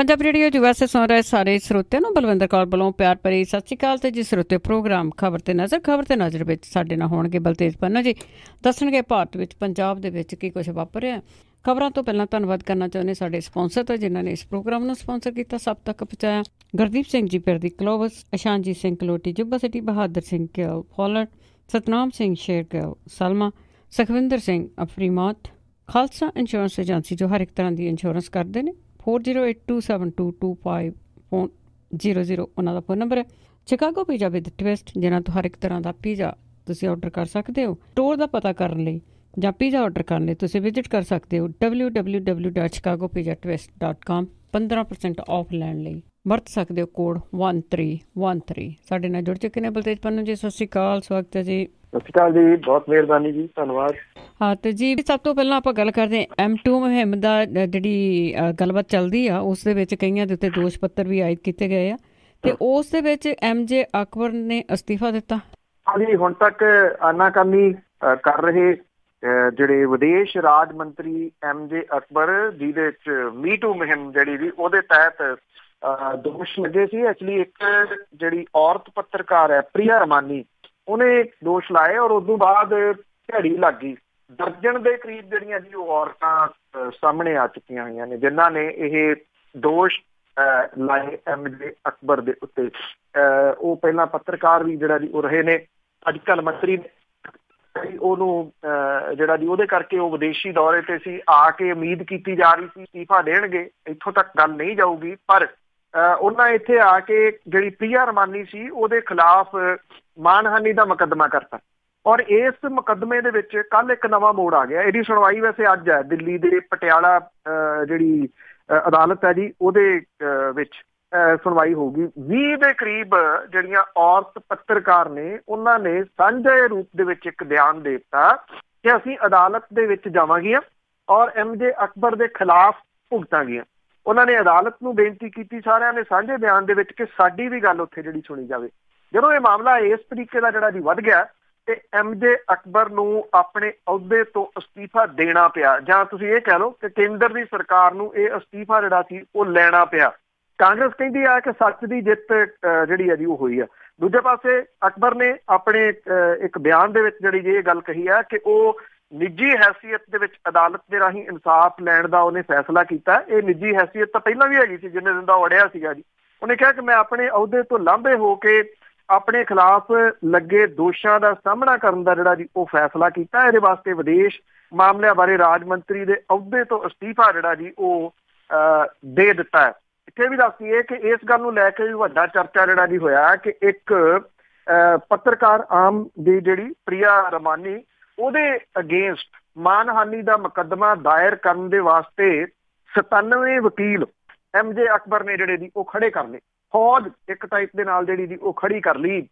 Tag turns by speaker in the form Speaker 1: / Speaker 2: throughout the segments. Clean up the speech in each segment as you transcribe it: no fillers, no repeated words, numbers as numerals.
Speaker 1: Punjab radio USA सुन रहे सारे ਸਰੋਤਿਆਂ ਨੂੰ ਬਲਵਿੰਦਰ ਕੌਰ ਵੱਲੋਂ ਪਿਆਰ ਭਰੀ ਸਤਿ ਸ਼੍ਰੀ ਅਕਾਲ। ਤੇ ਜੀ ਸਰੋਤੇ ਪ੍ਰੋਗਰਾਮ ਖਬਰ ਤੇ ਨਜ਼ਰ ਵਿੱਚ ਸਾਡੇ ਨਾਲ ਹੋਣਗੇ ਬਲਤੇਜ ਪੰਨਾ ਜੀ, ਦੱਸਣਗੇ ਭਾਰਤ ਵਿੱਚ ਪੰਜਾਬ ਦੇ ਵਿੱਚ ਕੀ ਕੁਝ ਵਾਪਰਿਆ। ਖਬਰਾਂ ਤੋਂ ਪਹਿਲਾਂ ਧੰਨਵਾਦ ਕਰਨਾ ਚਾਹੁੰਦੇ ਸਾਡੇ ਸਪਾਂਸਰ ਤੋਂ ਜਿਨ੍ਹਾਂ ਨੇ ਇਸ ਪ੍ਰੋਗਰਾਮ ਨੂੰ ਸਪਾਂਸਰ ਕੀਤਾ, ਸਭ ਤੱਕ ਪਹੁੰਚਾਇਆ। ਗੁਰਦੀਪ ਸਿੰਘ ਜੀ ਪਿਰਦੀ ਕਲੋਵਸ, ਅਸ਼ਾਨਜੀਤ ਸਿੰਘ ਕਲੋਟੀ ਜੁੱਬਾ ਸਿਟੀ, ਬਹਾਦਰ ਸਿੰਘ ਗਿੱਲ ਫੋਲਰ, ਸਤਨਾਮ ਸਿੰਘ ਸ਼ੇਰ ਗਿੱਲ ਸਲਮਾ, ਸੁਖਵਿੰਦਰ ਸਿੰਘ ਅਫਰੀਮਾਤ, ਖਾਲਸਾ ਇੰਸ਼ੋਰੈਂਸ ਏਜੰਸੀ ਜੋ ਹਰ ਇੱਕ ਤਰ੍ਹਾਂ ਦੀ ਇੰਸ਼ੋਰੈਂਸ ਕਰਦੇ ਨੇ। 4082722500 ਉਹਨਾਂ ਦਾ ਫੋਨ ਨੰਬਰ ਹੈ। ਸ਼ਿਕਾਗੋ ਪੀਜ਼ਾ ਵਿਦ ਟਵਿਸਟ ਜਿਨ੍ਹਾਂ ਤੋਂ ਹਰ ਇੱਕ ਤਰ੍ਹਾਂ ਦਾ ਪੀਜ਼ਾ ਤੁਸੀਂ ਆਰਡਰ ਕਰ ਸਕਦੇ ਹੋ। ਸਟੋਰ ਦਾ ਪਤਾ ਕਰਨ ਲਈ ਜਾਂ ਪੀਜ਼ਾ ਆਰਡਰ ਕਰਨ ਲਈ ਤੁਸੀਂ ਵਿਜ਼ਿਟ ਕਰ ਸਕਦੇ ਹੋ www.chicagopizzatwist.com। 15% ਆਫ ਲੈਣ ਲਈ ਵਰਤ ਸਕਦੇ ਹੋ ਕੋਡ 1313। ਸਾਡੇ ਨਾਲ ਜੁੜ ਚੁੱਕੇ ਨੇ ਬਲਤੇਜ ਪੰਨੂ ਜੀ, ਸਤਿ ਸ਼੍ਰੀ ਅਕਾਲ, ਸਵਾਗਤ ਹੈ ਜੀ।
Speaker 2: ਸਤਿ ਸ਼੍ਰੀ ਅਕਾਲ ਜੀ, ਬਹੁਤ ਮਿਹਰਬਾਨੀ ਜੀ, ਧੰਨਵਾਦ।
Speaker 1: ਹਾਂ ਤੇ ਜੀ ਸਭ ਤੋਂ ਪਹਿਲਾਂ ਆਪਾਂ ਗੱਲ ਕਰਦੇ ਹਾਂ M2 ਮੁਹਿੰਮ ਦਾ ਜਿਹੜੀ ਗੱਲਬਾਤ ਚੱਲਦੀ ਆ ਉਸ ਦੇ ਵਿੱਚ ਕਈਆਂ ਦੇ ਉੱਤੇ ਦੋਸ਼ ਪੱਤਰ ਵੀ ਆਇਦ ਕੀਤੇ ਗਏ ਆ ਤੇ ਉਸ ਦੇ ਵਿੱਚ MJ ਅਕਬਰ ਨੇ ਅਸਤੀਫਾ ਦਿੱਤਾ।
Speaker 2: ਹਾਂਜੀ, ਹੁਣ ਤੱਕ ਆਨਾਕਾਨੀ ਕਰ ਰਹੇ ਜਿਹੜੇ ਵਿਦੇਸ਼ ਰਾਜ ਮੰਤਰੀ MJ ਅਕਬਰ ਜਿਹਦੇ ਵਿੱਚ ਮੀਟੂ ਮੁਹਿੰਮ ਜਿਹੜੀ ਵੀ ਉਹਦੇ ਤਹਿਤ ਦੋਸ਼ ਲੱਗੇ ਸੀ। ਐਕਚੁਅਲੀ ਇੱਕ ਜਿਹੜੀ ਔਰਤ ਪੱਤਰਕਾਰ ਹੈ ਪ੍ਰਿਆ ਰਮਾਨੀ, ਉਹਨੇ ਦੋਸ਼ ਲਾਏ ਔਰ ਉਦੋਂ ਬਾਅਦ ਝੜੀ ਲੱਗ ਗਈ। ਦਰਜਨ ਦੇ ਕਰੀਬ ਜਿਹੜੀਆਂ ਜੀ ਉਹ ਔਰਤਾਂ ਸਾਹਮਣੇ ਆ ਚੁੱਕੀਆਂ ਹੋਈਆਂ ਨੇ ਜਿਨ੍ਹਾਂ ਨੇ ਇਹ ਦੋਸ਼ ਲਾਏ MJ ਅਕਬਰ ਦੇ ਉੱਤੇ। ਉਹ ਪਹਿਲਾਂ ਪੱਤਰਕਾਰ ਵੀ ਜਿਹੜਾ ਜੀ ਉਹ ਰਹੇ ਨੇ, ਅੱਜ ਕੱਲ੍ਹ ਮੰਤਰੀ ਉਹਨੂੰ ਜਿਹੜਾ ਜੀ ਉਹਦੇ ਕਰਕੇ ਉਹ ਵਿਦੇਸ਼ੀ ਦੌਰੇ ਤੇ ਸੀ, ਆ ਕੇ ਉਮੀਦ ਕੀਤੀ ਜਾ ਰਹੀ ਸੀ ਅਸਤੀਫਾ ਦੇਣਗੇ, ਇੱਥੋਂ ਤੱਕ ਗੱਲ ਨਹੀਂ ਜਾਊਗੀ। ਪਰ ਉਹਨਾਂ ਇੱਥੇ ਆ ਕੇ ਜਿਹੜੀ ਪ੍ਰਿਆ ਰਮਾਨੀ ਸੀ ਉਹਦੇ ਖਿਲਾਫ ਮਾਨਹਾਨੀ ਦਾ ਮੁਕੱਦਮਾ ਕਰਤਾ ਔਰ ਇਸ ਮੁਕੱਦਮੇ ਦੇ ਵਿੱਚ ਕੱਲ ਇੱਕ ਨਵਾਂ ਮੋੜ ਆ ਗਿਆ। ਇਹਦੀ ਸੁਣਵਾਈ ਵੈਸੇ ਅੱਜ ਹੈ, ਦਿੱਲੀ ਦੇ ਪਟਿਆਲਾ ਜਿਹੜੀ ਅਦਾਲਤ ਹੈ ਜੀ ਉਹਦੇ ਵਿੱਚ ਸੁਣਵਾਈ ਹੋਊਗੀ। 20 ਦੇ ਕਰੀਬ ਜਿਹੜੀਆਂ ਔਰਤ ਪੱਤਰਕਾਰ ਨੇ ਉਹਨਾਂ ਨੇ ਸਾਂਝੇ ਰੂਪ ਦੇ ਵਿੱਚ ਇੱਕ ਬਿਆਨ ਦੇ ਦਿੱਤਾ ਕਿ ਅਸੀਂ ਅਦਾਲਤ ਦੇ ਵਿੱਚ ਜਾਵਾਂਗੀਆਂ ਔਰ MJ ਅਕਬਰ ਦੇ ਖਿਲਾਫ ਭੁਗਤਾਂਗੀਆਂ। ਉਹਨਾਂ ਨੇ ਅਦਾਲਤ ਨੂੰ ਬੇਨਤੀ ਕੀਤੀ ਸਾਰਿਆਂ ਨੇ ਸਾਂਝੇ ਬਿਆਨ ਦੇ ਵਿੱਚ ਕਿ ਸਾਡੀ ਵੀ ਗੱਲ ਉੱਥੇ ਜਿਹੜੀ ਸੁਣੀ ਜਾਵੇ। ਜਦੋਂ ਇਹ ਮਾਮਲਾ ਇਸ ਤਰੀਕੇ ਦਾ ਜਿਹੜਾ ਜੀ ਵੱਧ ਗਿਆ ਤੇ MJ ਅਕਬਰ ਨੂੰ ਆਪਣੇ ਅਹੁਦੇ ਤੋਂ ਅਸਤੀਫਾ ਦੇਣਾ ਪਿਆ, ਜਾਂ ਤੁਸੀਂ ਇਹ ਕਹਿ ਲਓ ਕਿ ਕੇਂਦਰ ਦੀ ਸਰਕਾਰ ਨੂੰ ਇਹ ਅਸਤੀਫਾ ਜਿਹੜਾ ਸੀ ਉਹ ਲੈਣਾ ਪਿਆ। ਕਾਂਗਰਸ ਕਹਿੰਦੀ ਆ ਕਿ ਸੱਚ ਦੀ ਜਿੱਤ ਜਿਹੜੀ ਹੈ ਜੀ ਉਹ ਹੋਈ ਆ। ਦੂਜੇ ਪਾਸੇ ਅਕਬਰ ਨੇ ਆਪਣੇ ਇੱਕ ਬਿਆਨ ਦੇ ਵਿੱਚ ਜਿਹੜੀ ਜੀ ਇਹ ਗੱਲ ਕਹੀ ਆ ਕਿ ਉਹ ਨਿੱਜੀ ਹੈਸੀਅਤ ਦੇ ਵਿੱਚ ਅਦਾਲਤ ਦੇ ਰਾਹੀਂ ਇਨਸਾਫ ਲੈਣ ਦਾ ਉਹਨੇ ਫੈਸਲਾ ਕੀਤਾ। ਇਹ ਨਿੱਜੀ ਹੈਸੀਅਤ ਤਾਂ ਪਹਿਲਾਂ ਵੀ ਹੈਗੀ ਸੀ, ਜਿੰਨੇ ਦਿਨ ਦਾ ਅੜਿਆ ਸੀਗਾ ਜੀ। ਉਹਨੇ ਕਿਹਾ ਕਿ ਮੈਂ ਆਪਣੇ ਅਹੁਦੇ ਤੋਂ ਲਾਂਭੇ ਹੋ ਕੇ ਆਪਣੇ ਖਿਲਾਫ ਲੱਗੇ ਦੋਸ਼ਾਂ ਦਾ ਸਾਹਮਣਾ ਕਰਨ ਦਾ ਜਿਹੜਾ ਜੀ ਉਹ ਫੈਸਲਾ ਕੀਤਾ। ਇਹਦੇ ਵਾਸਤੇ ਵਿਦੇਸ਼ ਮਾਮਲਿਆਂ ਬਾਰੇ ਰਾਜ ਮੰਤਰੀ ਦੇ ਅਹੁਦੇ ਤੋਂ ਅਸਤੀਫਾ ਜਿਹੜਾ ਜੀ ਉਹ ਦੇ ਦਿੱਤਾ ਹੈ। ਇੱਥੇ ਵੀ ਦੱਸ ਦਈਏ ਕਿ ਇਸ ਗੱਲ ਨੂੰ ਲੈ ਕੇ ਵੀ ਵੱਡਾ ਚਰਚਾ ਜਿਹੜਾ ਜੀ ਹੋਇਆ ਕਿ ਇੱਕ ਪੱਤਰਕਾਰ ਆਮ ਦੀ ਜਿਹੜੀ ਪ੍ਰਿਆ ਰਮਾਨੀ ਉਹਦੇ ਅਗੇਂਸਟ ਮਾਨਹਾਨੀ ਦਾ ਮੁਕੱਦਮਾ ਦਾਇਰ ਕਰਨ ਦੇ ਵਾਸਤੇ 97 ਵਕੀਲ MJ ਅਕਬਰ ਨੇ ਜਿਹੜੇ ਜੀ ਉਹ ਖੜੇ ਕਰ ਲਏ। ਫੌਜ ਇੱਕ ਟਾਈਪ ਦੇ ਨਾਲ ਜਿਹੜੀ ਜੀ ਉਹ ਖੜੀ ਕਰ ਲਈ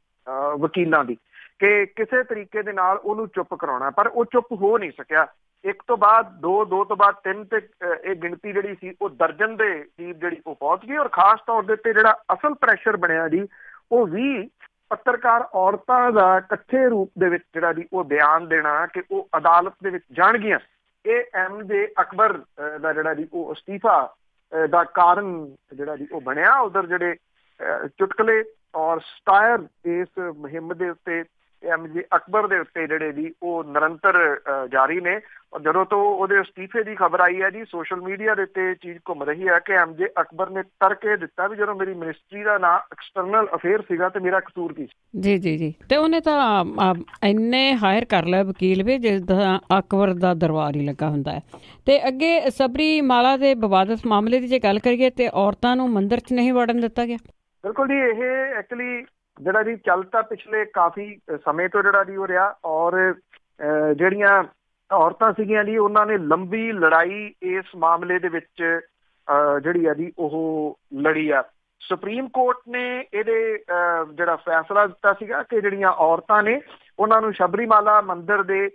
Speaker 2: ਵਕੀਲਾਂ ਦੀ ਕਿ ਕਿਸੇ ਤਰੀਕੇ ਦੇ ਨਾਲ ਉਹਨੂੰ ਚੁੱਪ ਕਰਾਉਣਾ, ਪਰ ਉਹ ਚੁੱਪ ਹੋ ਨਹੀਂ ਸਕਿਆ। ਇੱਕ ਤੋਂ ਬਾਅਦ ਦੋ ਤੋਂ ਬਾਅਦ ਤਿੰਨ ਤੇ ਇਹ ਗਿਣਤੀ ਜਿਹੜੀ ਸੀ ਉਹ ਦਰਜਨ ਦੇ ਕਰੀਬ ਜਿਹੜੀ ਉਹ ਪਹੁੰਚ ਗਈ। ਔਰ ਖਾਸ ਤੌਰ ਦੇ ਉੱਤੇ ਜਿਹੜਾ ਅਸਲ ਪ੍ਰੈਸ਼ਰ ਬਣਿਆ ਜੀ ਉਹ 20 ਪੱਤਰਕਾਰ ਔਰਤਾਂ ਦਾ ਇਕੱਠੇ ਰੂਪ ਦੇ ਵਿੱਚ ਜਿਹੜਾ ਜੀ ਉਹ ਬਿਆਨ ਦੇਣਾ ਕਿ ਉਹ ਅਦਾਲਤ ਦੇ ਵਿੱਚ ਜਾਣਗੀਆਂ। ਇਹ MJ ਅਕਬਰ ਦਾ ਜਿਹੜਾ ਜੀ ਉਹ ਅਸਤੀਫਾ ਦਾ ਕਾਰਨ ਜਿਹੜਾ ਜੀ ਉਹ ਬਣਿਆ। ਉਧਰ ਜਿਹੜੇ ਚੁਟਕਲੇ ਔਰ ਸਟਾਇਰ ਇਸ ਮੁਹਿੰਮ ਦੇ ਉੱਤੇ MJ ਅਕਬਰ ਦੇ ਉੱਤੇ ਜਿਹੜੇ ਜੀ ਉਹ ਨਿਰੰਤਰ ਜਾਰੀ ਨੇ। ਔਰ ਜਦੋਂ ਤੋਂ ਉਹਦੇ ਅਸਤੀਫੇ ਦੀ ਖਬਰ ਆਈ ਹੈ ਜੀ ਸੋਸ਼ਲ ਮੀਡੀਆ ਦੇ ਉੱਤੇ ਚੀਜ਼ ਘੁੰਮ ਰਹੀ ਹੈ ਕਿ MJ ਅਕਬਰ ਨੇ ਤਰਕ ਇਹ ਦਿੱਤਾ ਵੀ ਜਦੋਂ ਮੇਰੀ ਮਿਨਿਸਟਰੀ ਦਾ ਨਾਂ ਐਕਸਟਰਨਲ ਅਫੇਅਰ ਸੀਗਾ ਤੇ ਮੇਰਾ ਕਸੂਰ ਕੀ ਸੀ।
Speaker 1: ਜੀ ਜੀ ਜੀ ਤੇ ਉਹਨੇ ਤਾਂ ਇੰਨੇ ਹਾਇਰ ਕਰ ਲਿਆ ਵਕੀਲ ਵੀ ਜਿੱਦਾਂ ਅਕਬਰ ਦਾ ਦਰਬਾਰ ਹੀ ਲੱਗਾ ਹੁੰਦਾ ਹੈ। ਤੇ ਅੱਗੇ ਸਬਰੀ ਮਾਲਾ ਦੇ ਵਿਵਾਦਤ ਮਾਮਲੇ ਦੀ ਜੇ ਗੱਲ ਕਰੀਏ ਤੇ ਔਰਤਾਂ ਨੂੰ ਮੰਦਿਰ 'ਚ ਨਹੀਂ ਵੜਨ ਦਿੱਤਾ ਗਿਆ।
Speaker 2: ਬਿਲਕੁਲ ਜੀ, ਇਹ ਐਕਚੁਅਲੀ ਜਿਹੜਾ ਜੀ ਚੱਲ ਤਾਂ ਪਿਛਲੇ ਕਾਫੀ ਸਮੇਂ ਤੋਂ ਜਿਹੜਾ ਜੀ ਉਹ ਰਿਹਾ ਔਰ ਜਿਹੜੀਆਂ ਔਰਤਾਂ ਸੀਗੀਆਂ ਜੀ ਉਹਨਾਂ ਨੇ ਲੰਬੀ ਲੜਾਈ ਇਸ ਮਾਮਲੇ ਦੇ ਵਿੱਚ ਜਿਹੜੀ ਆ ਜੀ ਉਹ ਲੜੀ ਆ। ਸੁਪਰੀਮ ਕੋਰਟ ਨੇ ਇਹਦੇ ਜਿਹੜਾ ਫੈਸਲਾ ਦਿੱਤਾ ਸੀਗਾ ਕਿ ਜਿਹੜੀਆਂ ਔਰਤਾਂ ਨੇ ਉਹਨਾਂ ਨੂੰ ਸ਼ਬਰੀਮਾਲਾ ਮੰਦਿਰ ਦੇ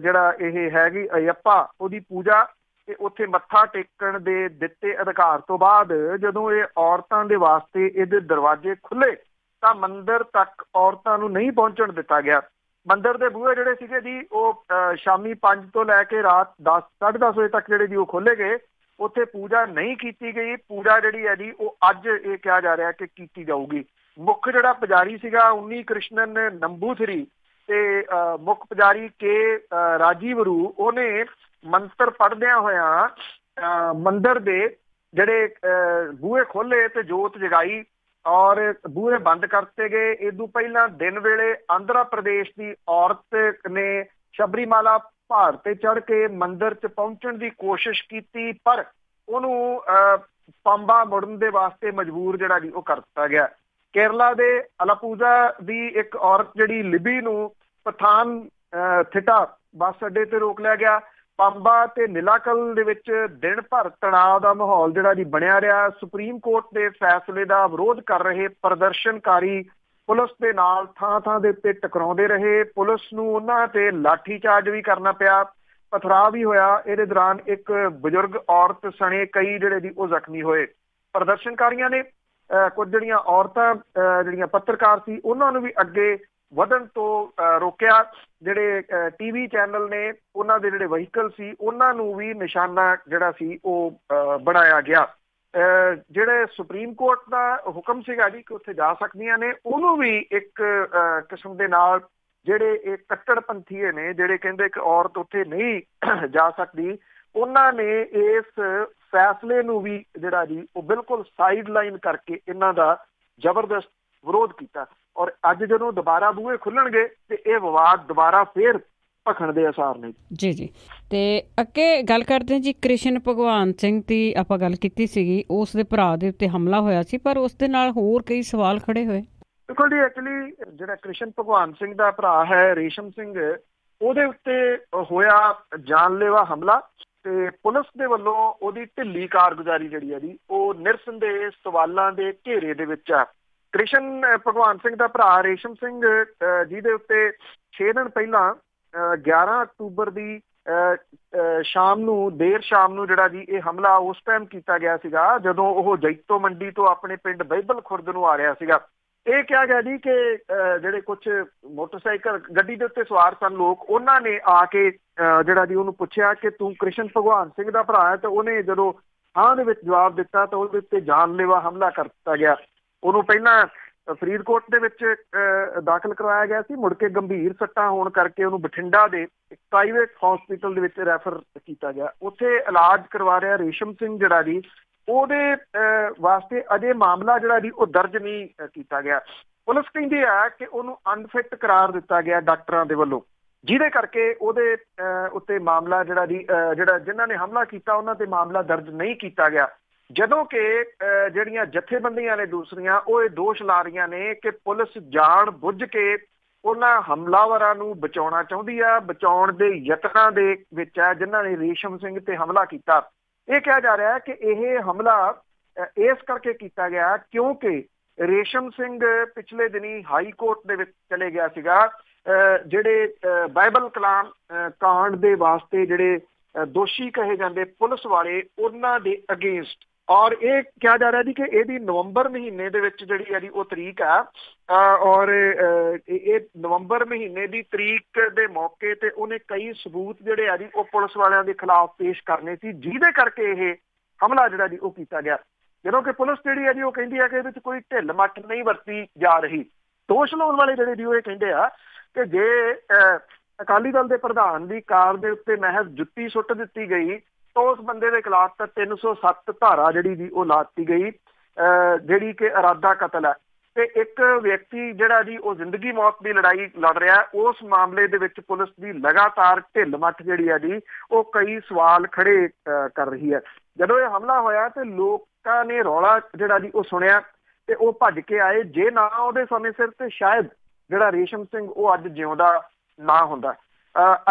Speaker 2: ਜਿਹੜਾ ਇਹ ਹੈਗੀ ਅਯੱਪਾ ਉਹਦੀ ਪੂਜਾ ਤੇ ਉੱਥੇ ਮੱਥਾ ਟੇਕਣ ਦੇ ਦਿੱਤੇ ਅਧਿਕਾਰ ਤੋਂ ਬਾਅਦ ਜਦੋਂ ਇਹ ਔਰਤਾਂ ਦੇ ਵਾਸਤੇ ਇਹਦੇ ਦਰਵਾਜ਼ੇ ਖੁੱਲੇ ਤਾਂ ਮੰਦਿਰ ਤੱਕ ਔਰਤਾਂ ਨੂੰ ਨਹੀਂ ਪਹੁੰਚਣ ਦਿੱਤਾ ਗਿਆ। ਮੰਦਿਰ ਦੇ ਬੂਹੇ ਜਿਹੜੇ ਸੀਗੇ ਜੀ ਉਹ ਸ਼ਾਮੀ 5 ਤੋਂ ਲੈ ਕੇ ਰਾਤ 10 ਸਾਢੇ 10 ਵਜੇ ਤੱਕ ਜਿਹੜੇ ਜੀ ਉਹ ਖੋਲੇ ਗਏ ਉੱਥੇ ਪੂਜਾ ਨਹੀਂ ਕੀਤੀ ਗਈ। ਪੂਜਾ ਜਿਹੜੀ ਹੈ ਜੀ ਉਹ ਅੱਜ ਇਹ ਕਿਹਾ ਜਾ ਰਿਹਾ ਕਿ ਕੀਤੀ ਜਾਊਗੀ। ਮੁੱਖ ਜਿਹੜਾ ਪੁਜਾਰੀ ਸੀਗਾ ਉਨੀ ਕ੍ਰਿਸ਼ਨਨ ਨੰਬੂਥਰੀ ਤੇ ਮੁੱਖ ਪੁਜਾਰੀ ਕੇ ਰਾਜੀਵਰੂ, ਉਹਨੇ ਮੰਤਰ ਪੜ੍ਹਦਿਆਂ ਹੋਇਆਂ ਮੰਦਿਰ ਦੇ ਜਿਹੜੇ ਬੂਹੇ ਖੋਲੇ ਤੇ ਜੋਤ ਜਗਾਈ ਔਰ ਬੂਹੇ ਬੰਦ ਕਰਤੇ ਗਏ। ਇਦੋਂ ਪਹਿਲਾਂ ਦਿਨ ਵੇਲੇ ਆਂਧਰਾ ਪ੍ਰਦੇਸ਼ ਦੀ ਔਰਤ ਨੇ ਸ਼ਬਰੀਮਾਲਾ ਪਹਾੜ ਤੇ ਚੜ੍ਹ ਕੇ ਮੰਦਿਰ 'ਚ ਪਹੁੰਚਣ ਦੀ ਕੋਸ਼ਿਸ਼ ਕੀਤੀ, ਪਰ ਉਹਨੂੰ ਪੰਬਾ ਮੁੜਨ ਦੇ ਵਾਸਤੇ ਮਜਬੂਰ ਜਿਹੜਾ ਜੀ ਉਹ ਕਰ ਦਿੱਤਾ ਗਿਆ। ਕੇਰਲਾ ਦੇ ਅਲਾਪੂਜ਼ਾ ਦੀ ਇੱਕ ਔਰਤ ਜਿਹੜੀ ਲਿਬੀ ਨੂੰ ਪਠਾਨ ਥਿਟਾ ਬੱਸ ਅੱਡੇ ਤੇ ਰੋਕ ਲਿਆ ਗਿਆ। ਪੰਬਾ ਤੇ ਨਿਲਾਕਲ ਦੇ ਵਿੱਚ ਦਿਨ ਭਰ ਤਣਾਅ ਦਾ ਮਾਹੌਲ ਜਿਹੜਾ ਜੀ ਬਣਿਆ ਰਿਹਾ। ਸੁਪਰੀਮ ਕੋਰਟ ਦੇ ਫੈਸਲੇ ਦਾ ਵਿਰੋਧ ਕਰ ਰਹੇ ਪ੍ਰਦਰਸ਼ਨਕਾਰੀ ਪੁਲਿਸ ਦੇ ਨਾਲ ਥਾਂ ਥਾਂ ਦੇ ਉੱਤੇ ਟਕਰਾਉਂਦੇ ਰਹੇ। ਪੁਲਿਸ ਨੂੰ ਉਹਨਾਂ ਤੇ ਲਾਠੀ ਚਾਰਜ ਵੀ ਕਰਨਾ ਪਿਆ, ਪਥਰਾਅ ਵੀ ਹੋਇਆ। ਇਹਦੇ ਦੌਰਾਨ ਇੱਕ ਬਜ਼ੁਰਗ ਔਰਤ ਸਣੇ ਕਈ ਜਿਹੜੇ ਜੀ ਉਹ ਜ਼ਖਮੀ ਹੋਏ। ਪ੍ਰਦਰਸ਼ਨਕਾਰੀਆਂ ਨੇ ਕੁਝ ਜਿਹੜੀਆਂ ਔਰਤਾਂ ਜਿਹੜੀਆਂ ਪੱਤਰਕਾਰ ਸੀ ਉਹਨਾਂ ਨੂੰ ਵੀ ਅੱਗੇ ਵਧਣ ਤੋਂ ਰੋਕਿਆ। ਜਿਹੜੇ TV ਚੈਨਲ ਨੇ ਉਹਨਾਂ ਦੇ ਜਿਹੜੇ ਵਹੀਕਲ ਸੀ ਉਹਨਾਂ ਨੂੰ ਵੀ ਨਿਸ਼ਾਨਾ ਜਿਹੜਾ ਸੀ ਉਹ ਬਣਾਇਆ ਗਿਆ। ਜਿਹੜੇ ਸੁਪਰੀਮ ਕੋਰਟ ਦਾ ਹੁਕਮ ਸੀਗਾ ਜੀ ਕਿ ਉੱਥੇ ਜਾ ਸਕਦੀਆਂ ਨੇ, ਉਹਨੂੰ ਵੀ ਇੱਕ ਕਿਸਮ ਦੇ ਨਾਲ ਜਿਹੜੇ ਇਹ ਕੱਟੜਪੰਥੀਏ ਨੇ ਜਿਹੜੇ ਕਹਿੰਦੇ ਕਿ ਔਰਤ ਉੱਥੇ ਨਹੀਂ ਜਾ ਸਕਦੀ, ਉਹਨਾਂ ਨੇ ਇਸ ਫੈਸਲੇ ਨੂੰ ਵੀ ਜਿਹੜਾ ਜੀ ਉਹ ਬਿਲਕੁਲ ਸਾਈਡ ਲਾਈਨ ਕਰਕੇ ਇਹਨਾਂ ਦਾ ਜ਼ਬਰਦਸਤ ਵਿਰੋਧ ਕੀਤਾ। ਔਰ ਅੱਜ ਜਦੋਂ ਦੁਬਾਰਾ ਬੂਹੇ ਖੁੱਲਣਗੇ ਤੇ ਇਹ ਵਿਵਾਦ ਦੁਬਾਰਾ ਫੇਰ ਭਖਣ ਦੇ ਆਸਾਰ ਨੇ।
Speaker 1: ਜੀ ਜੀ। ਤੇ ਅੱਗੇ ਗੱਲ ਕਰਦੇ ਹਾਂ ਜੀ, ਕ੍ਰਿਸ਼ਨ ਭਗਵਾਨ ਸਿੰਘ ਦੀ ਆਪਾਂ ਗੱਲ ਕੀਤੀ ਸੀਗੀ, ਉਸ ਦੇ ਭਰਾ ਦੇ ਉੱਤੇ ਹਮਲਾ ਹੋਇਆ ਸੀ, ਪਰ ਉਸ ਦੇ ਨਾਲ ਹੋਰ ਕਈ ਸਵਾਲ ਖੜੇ ਹੋਏ।
Speaker 2: ਦੇਖੋ ਜੀ, ਐਕਚੁਅਲੀ ਜਿਹੜਾ ਕ੍ਰਿਸ਼ਨ ਭਗਵਾਨ ਸਿੰਘ ਦਾ ਭਰਾ ਹੈ ਰੇਸ਼ਮ ਸਿੰਘ, ਉਹਦੇ ਉੱਤੇ ਹੋਇਆ ਜਾਨਲੇਵਾ ਹਮਲਾ ਤੇ ਪੁਲਿਸ ਦੇ ਵੱਲੋਂ ਉਹਦੀ ਢਿੱਲੀ ਕਾਰਗੁਜ਼ਾਰੀ ਜਿਹੜੀ ਹੈ ਜੀ ਉਹ ਨਿਰਸੰਦੇਹ ਸਵਾਲਾਂ ਦੇ ਘੇਰੇ ਦੇ ਵਿੱਚ ਆ। ਕ੍ਰਿਸ਼ਨ ਭਗਵਾਨ ਸਿੰਘ ਦਾ ਭਰਾ ਰੇਸ਼ਮ ਸਿੰਘ ਜਿਹਦੇ ਉੱਤੇ 6 ਦਿਨ ਪਹਿਲਾਂ 11 ਅਕਤੂਬਰ ਦੀ ਦੇਰ ਸ਼ਾਮ ਨੂੰ ਜਿਹੜਾ ਜੀ ਇਹ ਹਮਲਾ ਉਸ ਟਾਈਮ ਕੀਤਾ ਗਿਆ ਸੀਗਾ ਜਦੋਂ ਉਹ ਜੈਤੋ ਮੰਡੀ ਤੋਂ ਆਪਣੇ ਪਿੰਡ ਬਾਈਬਲ ਖੁਰਦ ਨੂੰ ਆ ਰਿਹਾ ਸੀਗਾ। ਇਹ ਕਿਹਾ ਗਿਆ ਜੀ ਕਿ ਜਿਹੜੇ ਕੁਝ ਮੋਟਰਸਾਈਕਲ ਗੱਡੀ ਦੇ ਉੱਤੇ ਸਵਾਰ ਸਨ ਲੋਕ, ਉਹਨਾਂ ਨੇ ਆ ਕੇ ਜਿਹੜਾ ਜੀ ਉਹਨੂੰ ਪੁੱਛਿਆ ਕਿ ਤੂੰ ਕ੍ਰਿਸ਼ਨ ਭਗਵਾਨ ਸਿੰਘ ਦਾ ਭਰਾ ਹੈ, ਤੇ ਉਹਨੇ ਜਦੋਂ ਹਾਂ ਦੇ ਵਿੱਚ ਜਵਾਬ ਦਿੱਤਾ ਤਾਂ ਉਹਦੇ ਉੱਤੇ ਜਾਨਲੇਵਾ ਹਮਲਾ ਕਰ ਦਿੱਤਾ ਗਿਆ। ਉਹਨੂੰ ਪਹਿਲਾਂ ਫਰੀਦਕੋਟ ਦੇ ਵਿੱਚ ਦਾਖਲ ਕਰਵਾਇਆ ਗਿਆ ਸੀ, ਮੁੜ ਕੇ ਗੰਭੀਰ ਸੱਟਾਂ ਹੋਣ ਕਰਕੇ ਉਹਨੂੰ ਬਠਿੰਡਾ ਦੇ ਇੱਕ ਪ੍ਰਾਈਵੇਟ ਹਸਪੀਟਲ ਦੇ ਵਿੱਚ ਰੈਫਰ ਕੀਤਾ ਗਿਆ। ਉੱਥੇ ਇਲਾਜ ਕਰਵਾ ਰਿਹਾ ਰੇਸ਼ਮ ਸਿੰਘ ਜਿਹੜਾ ਜੀ, ਉਹਦੇ ਵਾਸਤੇ ਅਜੇ ਮਾਮਲਾ ਜਿਹੜਾ ਜੀ ਉਹ ਦਰਜ ਨਹੀਂ ਕੀਤਾ ਗਿਆ। ਪੁਲਿਸ ਕਹਿੰਦੀ ਹੈ ਕਿ ਉਹਨੂੰ ਅਨਫਿਟ ਕਰਾਰ ਦਿੱਤਾ ਗਿਆ ਡਾਕਟਰਾਂ ਦੇ ਵੱਲੋਂ, ਜਿਹਦੇ ਕਰਕੇ ਉਹਦੇ ਉੱਤੇ ਮਾਮਲਾ ਜਿਹੜਾ ਜੀ ਜਿਨ੍ਹਾਂ ਨੇ ਹਮਲਾ ਕੀਤਾ ਉਹਨਾਂ ਤੇ ਮਾਮਲਾ ਦਰਜ ਨਹੀਂ ਕੀਤਾ ਗਿਆ। ਜਦੋਂ ਕਿ ਜਿਹੜੀਆਂ ਜਥੇਬੰਦੀਆਂ ਨੇ ਦੂਸਰੀਆਂ, ਉਹ ਇਹ ਦੋਸ਼ ਲਾ ਰਹੀਆਂ ਨੇ ਕਿ ਪੁਲਿਸ ਜਾਣ ਬੁੱਝ ਕੇ ਉਹਨਾਂ ਹਮਲਾਵਰਾਂ ਨੂੰ ਬਚਾਉਣਾ ਚਾਹੁੰਦੀ ਆ, ਬਚਾਉਣ ਦੇ ਯਤਨਾਂ ਦੇ ਵਿੱਚ ਹੈ ਜਿਨ੍ਹਾਂ ਨੇ ਰੇਸ਼ਮ ਸਿੰਘ ਤੇ ਹਮਲਾ ਕੀਤਾ। ਇਹ ਕਿਹਾ ਜਾ ਰਿਹਾ ਹੈ ਕਿ ਇਹ ਹਮਲਾ ਇਸ ਕਰਕੇ ਕੀਤਾ ਗਿਆ ਕਿਉਂਕਿ ਰੇਸ਼ਮ ਸਿੰਘ ਪਿਛਲੇ ਦਿਨੀ ਹਾਈ ਕੋਰਟ ਦੇ ਵਿੱਚ ਚਲੇ ਗਿਆ ਸੀਗਾ ਜਿਹੜੇ ਬਾਈਬਲ ਕਲਾਮ ਕਾਂਡ ਦੇ ਵਾਸਤੇ ਜਿਹੜੇ ਦੋਸ਼ੀ ਕਹੇ ਜਾਂਦੇ ਪੁਲਿਸ ਵਾਲੇ, ਉਹਨਾਂ ਦੇ ਅਗੇਂਸਟ। ਔਰ ਇਹ ਕਿਹਾ ਜਾ ਰਿਹਾ ਜੀ ਕਿ ਇਹਦੀ ਨਵੰਬਰ ਮਹੀਨੇ ਦੇ ਵਿੱਚ ਜਿਹੜੀ ਹੈ ਜੀ ਉਹ ਤਰੀਕ ਆ ਔਰ ਇਹ ਨਵੰਬਰ ਮਹੀਨੇ ਦੀ ਤਰੀਕ ਦੇ ਮੌਕੇ ਤੇ ਉਹਨੇ ਕਈ ਸਬੂਤ ਜਿਹੜੇ ਆ ਜੀ ਉਹ ਪੁਲਿਸ ਵਾਲਿਆਂ ਦੇ ਖਿਲਾਫ ਪੇਸ਼ ਕਰਨੇ ਸੀ, ਜਿਹਦੇ ਕਰਕੇ ਇਹ ਹਮਲਾ ਜਿਹੜਾ ਜੀ ਉਹ ਕੀਤਾ ਗਿਆ। ਜਦੋਂ ਕਿ ਪੁਲਿਸ ਜਿਹੜੀ ਹੈ ਜੀ ਉਹ ਕਹਿੰਦੀ ਹੈ ਕਿ ਇਹਦੇ ਵਿੱਚ ਕੋਈ ਢਿੱਲ ਮੱਠ ਨਹੀਂ ਵਰਤੀ ਜਾ ਰਹੀ। ਦੋਸ਼ ਲਾਉਣ ਵਾਲੇ ਜਿਹੜੇ ਜੀ ਉਹ ਇਹ ਕਹਿੰਦੇ ਆ ਕਿ ਜੇ ਅਕਾਲੀ ਦਲ ਦੇ ਪ੍ਰਧਾਨ ਦੀ ਕਾਰ ਦੇ ਉੱਤੇ ਮਹਿਜ਼ ਜੁੱਤੀ ਸੁੱਟ ਦਿੱਤੀ ਗਈ ਤਾਂ ਉਸ ਬੰਦੇ ਦੇ ਖਿਲਾਫ ਤਾਂ 307 ਧਾਰਾ ਜਿਹੜੀ ਜੀ ਉਹ ਲਾ ਦਿੱਤੀ ਗਈ, ਜਿਹੜੀ ਕਿ ਇਰਾਦਾ ਕਤਲ ਹੈ। ਤੇ ਇੱਕ ਵਿਅਕਤੀ ਜਿਹੜਾ ਜੀ ਉਹ ਜ਼ਿੰਦਗੀ ਮੌਤ ਦੀ ਲੜਾਈ ਲੜ ਰਿਹਾ, ਉਸ ਮਾਮਲੇ ਦੇ ਵਿੱਚ ਪੁਲਿਸ ਦੀ ਲਗਾਤਾਰ ਢਿੱਲ ਮੱਠ ਜਿਹੜੀ ਹੈ ਜੀ ਉਹ ਕਈ ਸਵਾਲ ਖੜੇ ਕਰ ਰਹੀ ਹੈ। ਜਦੋਂ ਇਹ ਹਮਲਾ ਹੋਇਆ ਤੇ ਲੋਕਾਂ ਨੇ ਰੌਲਾ ਜਿਹੜਾ ਜੀ ਉਹ ਸੁਣਿਆ ਤੇ ਉਹ ਭੱਜ ਕੇ ਆਏ। ਜੇ ਨਾ ਉਹਦੇ ਸਮੇਂ ਸਿਰ ਤੇ ਸ਼ਾਇਦ ਜਿਹੜਾ ਰੇਸ਼ਮ ਸਿੰਘ ਉਹ ਅੱਜ ਜਿਉਂਦਾ ਨਾ ਹੁੰਦਾ।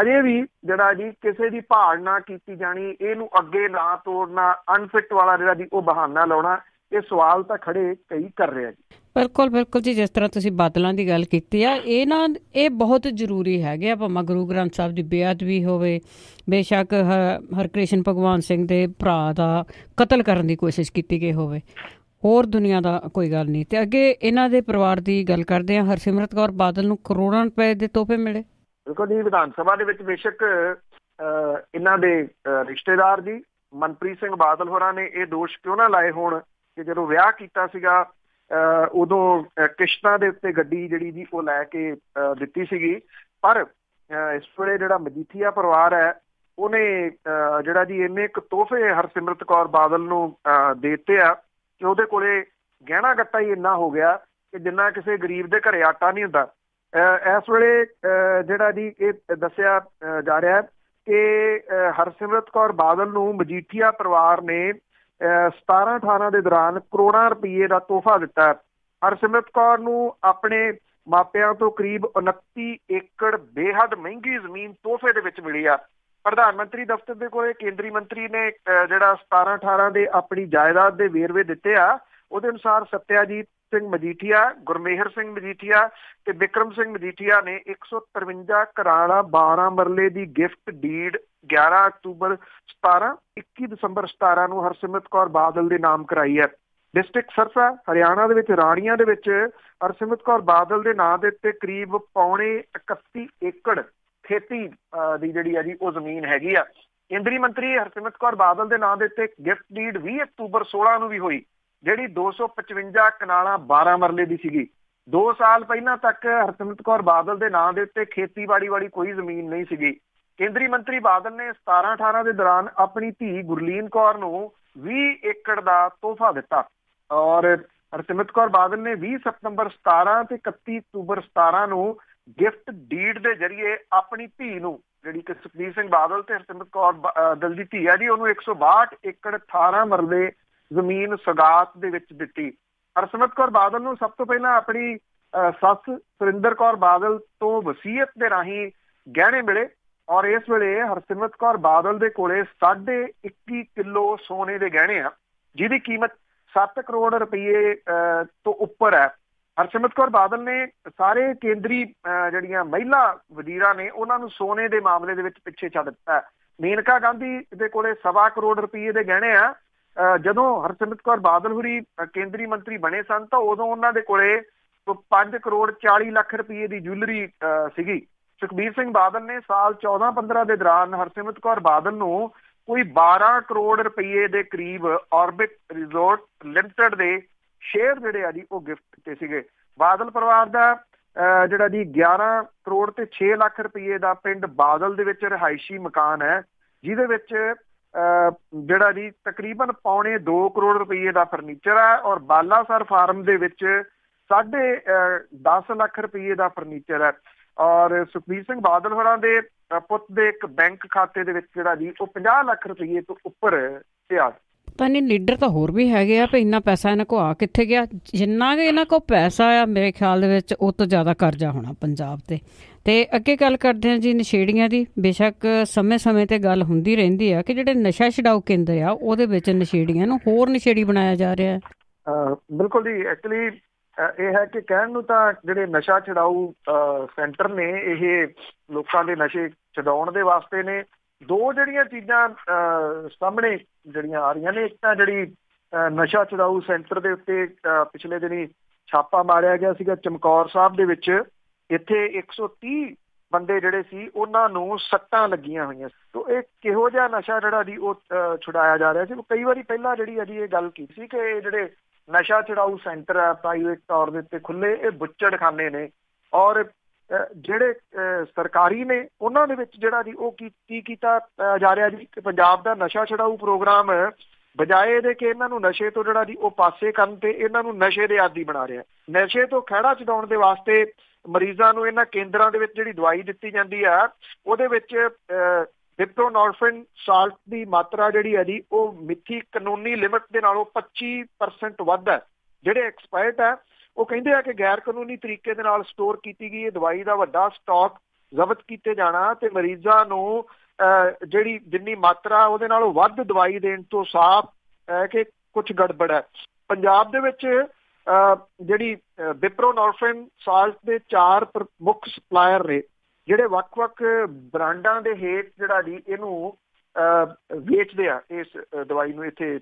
Speaker 2: ਅਜੇ ਵੀ ਜਿਹੜਾ ਜੀ ਕਿਸੇ ਦੀ ਭਾਲ ਨਾ ਕੀਤੀ ਜਾਣੀ, ਇਹਨੂੰ ਅੱਗੇ ਨਾ ਤੋੜਨਾ, ਅਨਫਿਟ ਵਾਲਾ ਜਿਹੜਾ ਜੀ ਉਹ ਬਹਾਨਾ ਲਾਉਣਾ, ਇਹ ਸਵਾਲ ਤਾਂ ਖੜੇ ਕਈ ਕਰ ਰਿਹਾ ਜੀ।
Speaker 1: ਬਿਲਕੁਲ ਬਿਲਕੁਲ ਜੀ, ਜਿਸ ਤਰ੍ਹਾਂ ਤੁਸੀਂ ਬਾਦਲਾਂ ਦੀ ਗੱਲ ਕੀਤੀ ਆ, ਇਹ ਬਹੁਤ ਜ਼ਰੂਰੀ ਹੈਗੇ ਆ। ਭਾਵੇਂ ਗੁਰੂ ਗ੍ਰੰਥ ਸਾਹਿਬ ਦੀ ਬੇਅਦਬੀ ਹੋਵੇ, ਬੇਸ਼ੱਕ ਹਰਕ੍ਰਿਸ਼ਨ ਭਗਵਾਨ ਸਿੰਘ ਦੇ ਭਰਾ ਦਾ ਕਤਲ ਕਰਨ ਦੀ ਕੋਸ਼ਿਸ਼ ਕੀਤੀ ਗਈ ਹੋਵੇ, ਹੋਰ ਦੁਨੀਆ ਦਾ ਕੋਈ ਗੱਲ ਨਹੀਂ। ਤੇ ਅੱਗੇ ਇਹਨਾਂ ਦੇ ਪਰਿਵਾਰ ਦੀ ਗੱਲ ਕਰਦੇ ਹਾਂ। ਹਰਸਿਮਰਤ ਕੌਰ ਬਾਦਲ ਨੂੰ ਕਰੋੜਾਂ ਰੁਪਏ ਦੇ ਤੋਹਫੇ ਮਿਲੇ।
Speaker 2: ਬਿਲਕੁਲ ਜੀ, ਵਿਧਾਨ ਸਭਾ ਦੇ ਵਿੱਚ ਬੇਸ਼ੱਕ ਇਹਨਾਂ ਦੇ ਰਿਸ਼ਤੇਦਾਰ ਜੀ ਮਨਪ੍ਰੀਤ ਸਿੰਘ ਬਾਦਲ ਹੋਰਾਂ ਨੇ ਇਹ ਦੋਸ਼ ਕਿਉਂ ਨਾ ਲਾਏ ਹੋਣ ਕਿ ਜਦੋਂ ਵਿਆਹ ਕੀਤਾ ਸੀਗਾ ਉਦੋਂ ਕਿਸ਼ਤਾਂ ਦੇ ਉੱਤੇ ਗੱਡੀ ਜਿਹੜੀ ਜੀ ਉਹ ਲੈ ਕੇ ਦਿੱਤੀ ਸੀਗੀ। ਪਰ ਇਸ ਵੇਲੇ ਜਿਹੜਾ ਮਜੀਠੀਆ ਪਰਿਵਾਰ ਹੈ ਉਹਨੇ ਜਿਹੜਾ ਜੀ ਇੰਨੇ ਕੁ ਤੋਹਫੇ ਹਰਸਿਮਰਤ ਕੌਰ ਬਾਦਲ ਨੂੰ ਦੇ ਦਿੱਤੇ ਆ ਕਿ ਉਹਦੇ ਕੋਲੇ ਗਹਿਣਾ ਗੱਟਾ ਹੀ ਇੰਨਾ ਹੋ ਗਿਆ ਕਿ ਜਿੰਨਾ ਕਿਸੇ ਗਰੀਬ ਦੇ ਘਰੇ ਆਟਾ ਨਹੀਂ ਹੁੰਦਾ। ਇਸ ਵੇਲੇ ਜਿਹੜਾ ਜੀ ਇਹ ਦੱਸਿਆ ਜਾ ਰਿਹਾ ਕਿ ਹਰਸਿਮਰਤ ਕੌਰ ਬਾਦਲ ਨੂੰ ਮਜੀਠੀਆ ਪਰਿਵਾਰ ਨੇ 17-18 ਦੇ ਦੌਰਾਨ ਕਰੋੜਾਂ ਰੁਪਈਏ ਦਾ ਤੋਹਫਾ ਦਿੱਤਾ। ਹਰਸਿਮਰਤ ਕੌਰ ਨੂੰ ਆਪਣੇ ਮਾਪਿਆਂ ਤੋਂ ਕਰੀਬ 29 ਏਕੜ ਬੇਹੱਦ ਮਹਿੰਗੀ ਜ਼ਮੀਨ ਤੋਹਫੇ ਦੇ ਵਿੱਚ ਮਿਲੀ ਆ। ਪ੍ਰਧਾਨ ਮੰਤਰੀ ਦਫ਼ਤਰ ਦੇ ਕੋਲੇ ਕੇਂਦਰੀ ਮੰਤਰੀ ਨੇ ਜਿਹੜਾ 17-18 ਦੇ ਆਪਣੀ ਜਾਇਦਾਦ ਦੇ ਵੇਰਵੇ ਦਿੱਤੇ ਆ। ਉਹਦੇ ਅਨੁਸਾਰ ਸਤਿਆਜੀਤ ਸਿੰਘ ਮਜੀਠੀਆ, ਗੁਰਮੇਹਰ ਸਿੰਘ ਮਜੀਠੀਆ ਤੇ ਬਿਕਰਮ ਸਿੰਘ ਮਜੀਠੀਆ ਨੇ 153 ਕਨਾਲਾਂ 12 ਮਰਲੇ ਦੀ ਗਿਫਟ ਡੀਡ 11 ਅਕਤੂਬਰ 17, 21 ਦਸੰਬਰ 17 ਨੂੰ ਹਰਸਿਮਰਤ ਕੌਰ ਬਾਦਲ ਦੇ ਨਾਮ ਕਰਾਈ ਹੈ। ਡਿਸਟ੍ਰਿਕਟ ਸਰਸਾ ਹਰਿਆਣਾ ਦੇ ਵਿੱਚ ਰਾਣੀਆਂ ਦੇ ਵਿੱਚ ਹਰਸਿਮਰਤ ਕੌਰ ਬਾਦਲ ਦੇ ਨਾਂ ਦੇ ਉੱਤੇ ਕਰੀਬ 31 ਏਕੜ ਖੇਤੀ ਦੀ ਜਿਹੜੀ ਹੈ ਜੀ ਉਹ ਜ਼ਮੀਨ ਹੈਗੀ ਆ। ਕੇਂਦਰੀ ਮੰਤਰੀ ਹਰਸਿਮਰਤ ਕੌਰ ਬਾਦਲ ਦੇ ਨਾਂ ਦੇ ਉੱਤੇ ਗਿਫਟ ਡੀਡ 20 ਅਕਤੂਬਰ 16 ਨੂੰ ਵੀ ਹੋਈ, ਜਿਹੜੀ 255 ਕਨਾਲਾਂ 12 ਮਰਲੇ ਦੀ ਸੀਗੀ। 2 ਸਾਲ ਪਹਿਲਾਂ ਤੱਕ ਹਰਸਿਮਰਤ ਕੌਰ ਬਾਦਲ ਦੇ ਨਾਂ ਦੇ ਉੱਤੇ ਖੇਤੀਬਾੜੀ ਵਾਲੀ ਕੋਈ ਜ਼ਮੀਨ ਨਹੀਂ ਸੀਗੀ। ਕੇਂਦਰੀ ਮੰਤਰੀ ਬਾਦਲ ਨੇ 17-18 ਦੇ ਦੌਰਾਨ ਆਪਣੀ ਧੀ ਗੁਰਲੀਨ ਕੌਰ ਨੂੰ 20 ਏਕੜ ਦਾ ਤੋਹਫਾ ਦਿੱਤਾ ਔਰ ਹਰਸਿਮਰਤ ਕੌਰ ਬਾਦਲ ਨੇ 20 ਸਤੰਬਰ 17 ਤੇ 31 ਅਕਤੂਬਰ 17 ਨੂੰ ਗਿਫਟ ਡੀਡ ਦੇ ਜ਼ਰੀਏ ਆਪਣੀ ਧੀ ਨੂੰ, ਜਿਹੜੀ ਕਿ ਸੁਖਬੀਰ ਸਿੰਘ ਬਾਦਲ ਤੇ ਹਰਸਿਮਰਤ ਕੌਰ ਬਾਦਲ ਦੀ ਧੀ ਹੈ ਜੀ, ਉਹਨੂੰ 162 ਏਕੜ 18 ਮਰਲੇ ਜ਼ਮੀਨ ਸੌਗਾਤ ਦੇ ਵਿੱਚ ਦਿੱਤੀ। ਹਰਸਿਮਰਤ ਕੌਰ ਬਾਦਲ ਨੂੰ ਸਭ ਤੋਂ ਪਹਿਲਾਂ ਆਪਣੀ ਸੱਸ ਸੁਰਿੰਦਰ ਕੌਰ ਬਾਦਲ ਤੋਂ ਵਸੀਅਤ ਦੇ ਰਾਹੀਂ ਗਹਿਣੇ ਮਿਲੇ ਔਰ ਇਸ ਵੇਲੇ ਹਰਸਿਮਰਤ ਕੌਰ ਬਾਦਲ ਦੇ ਕੋਲੇ 21.5 ਕਿਲੋ ਸੋਨੇ ਦੇ ਗਹਿਣੇ ਆ, ਜਿਹਦੀ ਕੀਮਤ 7 ਕਰੋੜ ਰੁਪਏ ਤੋਂ ਉੱਪਰ ਹੈ। ਹਰਸਿਮਰਤ ਕੌਰ ਬਾਦਲ ਨੇ ਸਾਰੇ ਕੇਂਦਰੀ ਜਿਹੜੀਆਂ ਮਹਿਲਾ ਵਜ਼ੀਰਾਂ ਨੇ ਉਹਨਾਂ ਨੂੰ ਸੋਨੇ ਦੇ ਮਾਮਲੇ ਦੇ ਵਿੱਚ ਪਿੱਛੇ ਛੱਡ ਦਿੱਤਾ। ਮੇਨਕਾ ਗਾਂਧੀ ਦੇ ਕੋਲੇ 1.25 ਕਰੋੜ ਰੁਪਏ ਦੇ ਗਹਿਣੇ ਆ। ਜਦੋਂ ਹਰਸਿਮਰਤ ਕੌਰ ਬਾਦਲ ਹੋਰੀ ਕੇਂਦਰੀ ਮੰਤਰੀ ਬਣੇ ਸਨ ਤਾਂ ਉਦੋਂ ਉਹਨਾਂ ਦੇ ਕੋਲੇ 5 ਕਰੋੜ 40 ਲੱਖ ਰੁਪਏ ਦੀ ਜੁਐਲਰੀ ਸੀਗੀ। ਸੁਖਬੀਰ ਸਿੰਘ ਬਾਦਲ ਨੇ ਸਾਲ 14-15 ਦੇ ਦੌਰਾਨ ਹਰਸਿਮਰਤ ਕੌਰ ਬਾਦਲ ਨੂੰ ਕੋਈ 12 ਕਰੋੜ ਰੁਪਏ ਦੇ ਕਰੀਬ ਔਰਬਿਟ ਰਿਜ਼ੋਰਟ ਲਿਮਟਿਡ ਦੇ ਸ਼ੇਅਰ ਜਿਹੜੇ ਆ ਜੀ ਉਹ ਗਿਫਟ ਕੀਤੇ ਸੀਗੇ। ਬਾਦਲ ਪਰਿਵਾਰ ਦਾ ਜਿਹੜਾ ਜੀ 11 ਕਰੋੜ ਤੇ 6 ਲੱਖ ਰੁਪਏ ਦਾ ਪਿੰਡ ਬਾਦਲ ਦੇ ਵਿੱਚ ਰਿਹਾਇਸ਼ੀ ਮਕਾਨ ਹੈ, ਜਿਹਦੇ ਵਿੱਚ ਜਿਹੜਾ ਜੀ ਤਕਰੀਬਨ 2.25 ਕਰੋੜ ਰੁਪਏ ਦਾ ਫਰਨੀਚਰ ਹੈ ਔਰ ਬਾਲਾਸਰ ਫਾਰਮ ਦੇ ਵਿੱਚ 10.5 ਲੱਖ ਰੁਪਏ ਦਾ ਫਰਨੀਚਰ ਹੈ ਔਰ ਸੁਖਬੀਰ ਸਿੰਘ ਬਾਦਲ ਹੋਰਾਂ ਦੇ ਪੁੱਤ ਦੇ ਇੱਕ ਬੈਂਕ ਖਾਤੇ ਦੇ ਵਿੱਚ ਜਿਹੜਾ ਜੀ ਉਹ 50 ਲੱਖ ਰੁਪਏ ਤੋਂ ਉੱਪਰ ਪਿਆ।
Speaker 1: ਤਾਂ ਨਹੀਂ ਲੀਡਰ ਤਾਂ ਹੋਰ ਵੀ ਹੈਗੇ ਆ, ਪਰ ਇੰਨਾ ਪੈਸਾ ਇਹਨਾਂ ਕੋਲ ਆ ਕਿੱਥੇ ਗਿਆ? ਜਿੰਨਾ ਕਿ ਇਹਨਾਂ ਕੋਲ ਪੈਸਾ ਆ ਮੇਰੇ ਖਿਆਲ ਦੇ ਵਿੱਚ ਉਹ ਤੋਂ ਜ਼ਿਆਦਾ ਕਰਜ਼ਾ ਹੋਣਾ ਪੰਜਾਬ ਤੇ ਅੱਗੇ ਗੱਲ ਕਰਦੇ ਹਾਂ ਜੀ ਨਸ਼ੇੜੀਆਂ ਦੀ। ਬੇਸ਼ੱਕ ਸਮੇਂ-ਸਮੇਂ ਤੇ ਗੱਲ ਹੁੰਦੀ ਰਹਿੰਦੀ ਆ ਕਿ ਜਿਹੜੇ ਨਸ਼ਾ ਛਡਾਊ ਕੇਂਦਰ ਆ ਉਹਦੇ ਵਿੱਚ ਨਸ਼ੇੜੀਆਂ ਨੂੰ ਹੋਰ ਨਸ਼ੇੜੀ ਬਣਾਇਆ ਜਾ ਰਿਹਾ ਹੈ।
Speaker 2: ਬਿਲਕੁਲ ਜੀ, ਐਕਚੁਅਲੀ ਇਹ ਹੈ ਕਿ ਕਹਿਣ ਨੂੰ ਤਾਂ ਜਿਹੜੇ ਨਸ਼ਾ ਛਡਾਊ ਸੈਂਟਰ ਨੇ ਇਹ ਲੋਕਾਂ ਦੇ ਨਸ਼ੇ ਛਡਾਉਣ ਦੇ ਵਾਸਤੇ ਨੇ। ਦੋ ਜਿਹੜੀਆਂ ਚੀਜ਼ਾਂ ਸਾਹਮਣੇ ਜਿਹੜੀਆਂ ਆ ਰਹੀਆਂ ਨੇ, ਇੱਕ ਤਾਂ ਜਿਹੜੀ ਨਸ਼ਾ ਛਡਾਊ ਸੈਂਟਰ ਦੇ ਉੱਤੇ ਪਿਛਲੇ ਦਿਨੀ ਛਾਪਾ ਮਾਰਿਆ ਗਿਆ ਸੀਗਾ ਚਮਕੌਰ ਸਾਹਿਬ ਦੇ ਵਿੱਚ। ਇੱਥੇ 130 ਬੰਦੇ ਜਿਹੜੇ ਸੀ ਉਹਨਾਂ ਨੂੰ ਸੱਟਾਂ ਲੱਗੀਆਂ ਹੋਈਆਂ ਸੀ। ਤੋ ਇਹ ਕਿਹੋ ਜਿਹਾ ਨਸ਼ਾ ਜਿਹੜਾ ਜੀ ਉਹ ਛੁਡਾਇਆ ਜਾ ਰਿਹਾ ਸੀ। ਕਈ ਵਾਰੀ ਪਹਿਲਾਂ ਜਿਹੜੀ ਹੈ ਜੀ ਇਹ ਗੱਲ ਕੀਤੀ ਸੀ ਕਿ ਇਹ ਜਿਹੜੇ ਨਸ਼ਾ ਛਡਾਊ ਸੈਂਟਰ ਆ ਪ੍ਰਾਈਵੇਟ ਤੌਰ ਦੇ ਉੱਤੇ ਖੁੱਲੇ, ਇਹ ਬੁੱਚੜਖਾਨੇ ਨੇ ਔਰ ਜਿਹੜੇ ਸਰਕਾਰੀ ਨੇ ਉਹਨਾਂ ਦੇ ਵਿੱਚ ਜਿਹੜਾ ਜੀ ਉਹ ਕੀ ਕੀਤਾ ਜਾ ਰਿਹਾ ਜੀ ਕਿ ਪੰਜਾਬ ਦਾ ਨਸ਼ਾ ਛਡਾਊ ਪ੍ਰੋਗਰਾਮ ਬਜਾਏ ਇਹਦੇ ਕਿ ਇਹਨਾਂ ਨੂੰ ਨਸ਼ੇ ਤੋਂ ਜਿਹੜਾ ਜੀ ਉਹ ਪਾਸੇ ਕਰਨ ਤੇ ਇਹਨਾਂ ਨੂੰ ਨਸ਼ੇ ਦੇ ਆਦੀ ਬਣਾ ਰਿਹਾ। ਨਸ਼ੇ ਤੋਂ ਖਹਿੜਾ ਛਡਾਉਣ ਦੇ ਵਾਸਤੇ ਮਰੀਜ਼ਾਂ ਨੂੰ ਇਹਨਾਂ ਕੇਂਦਰਾਂ ਦੇ ਵਿੱਚ ਜਿਹੜੀ ਦਵਾਈ ਦਿੱਤੀ ਜਾਂਦੀ ਆ ਉਹਦੇ ਵਿੱਚ ਡਿਪਰੋਨੋਰਫਿਨ ਸਾਲਟ ਦੀ ਮਾਤਰਾ ਜਿਹੜੀ ਹੈ ਜੀ ਉਹ ਮਿੱਥੀ ਕਾਨੂੰਨੀ ਲਿਮਿਟ ਦੇ ਨਾਲੋਂ 25% ਵੱਧ ਹੈ। ਜਿਹੜੇ ਐਕਸਪਰਟ ਹੈ ਉਹ ਕਹਿੰਦੇ ਆ ਕਿ ਗੈਰ ਕਾਨੂੰਨੀ ਤਰੀਕੇ ਦੇ ਨਾਲ ਸਟੋਰ ਕੀਤੀ ਗਈ ਇਹ ਦਵਾਈ ਦਾ ਵੱਡਾ ਸਟਾਕ ਜ਼ਬਤ ਕੀਤੇ ਜਾਣਾ ਤੇ ਮਰੀਜ਼ਾਂ ਨੂੰ ਜਿਹੜੀ ਜਿੰਨੀ ਮਾਤਰਾ ਉਹਦੇ ਨਾਲੋਂ ਵੱਧ ਦਵਾਈ ਦੇਣ ਤੋਂ ਸਾਫ਼ ਹੈ ਕਿ ਕੁਝ ਗੜਬੜ ਹੈ। ਪੰਜਾਬ ਦੇ ਵਿੱਚ ਜਿਹੜੀ ਡਿਪਰੋਨੋਰਫਿਨ ਸਾਲਟ ਦੇ 4 ਮੁੱਖ ਸਪਲਾਇਰ ਨੇ ਜਿਹੜੇ ਵੱਖ-ਵੱਖ ਬ੍ਰਾਂਡਾਂ ਦੇ ਹੇਠ ਜਿਹੜਾ ਜੀ ਇਹਨੂੰ ਵੇਚਦੇ ਆ ਇਸ ਦਵਾਈ ਨੂੰ ਇੱਥੇ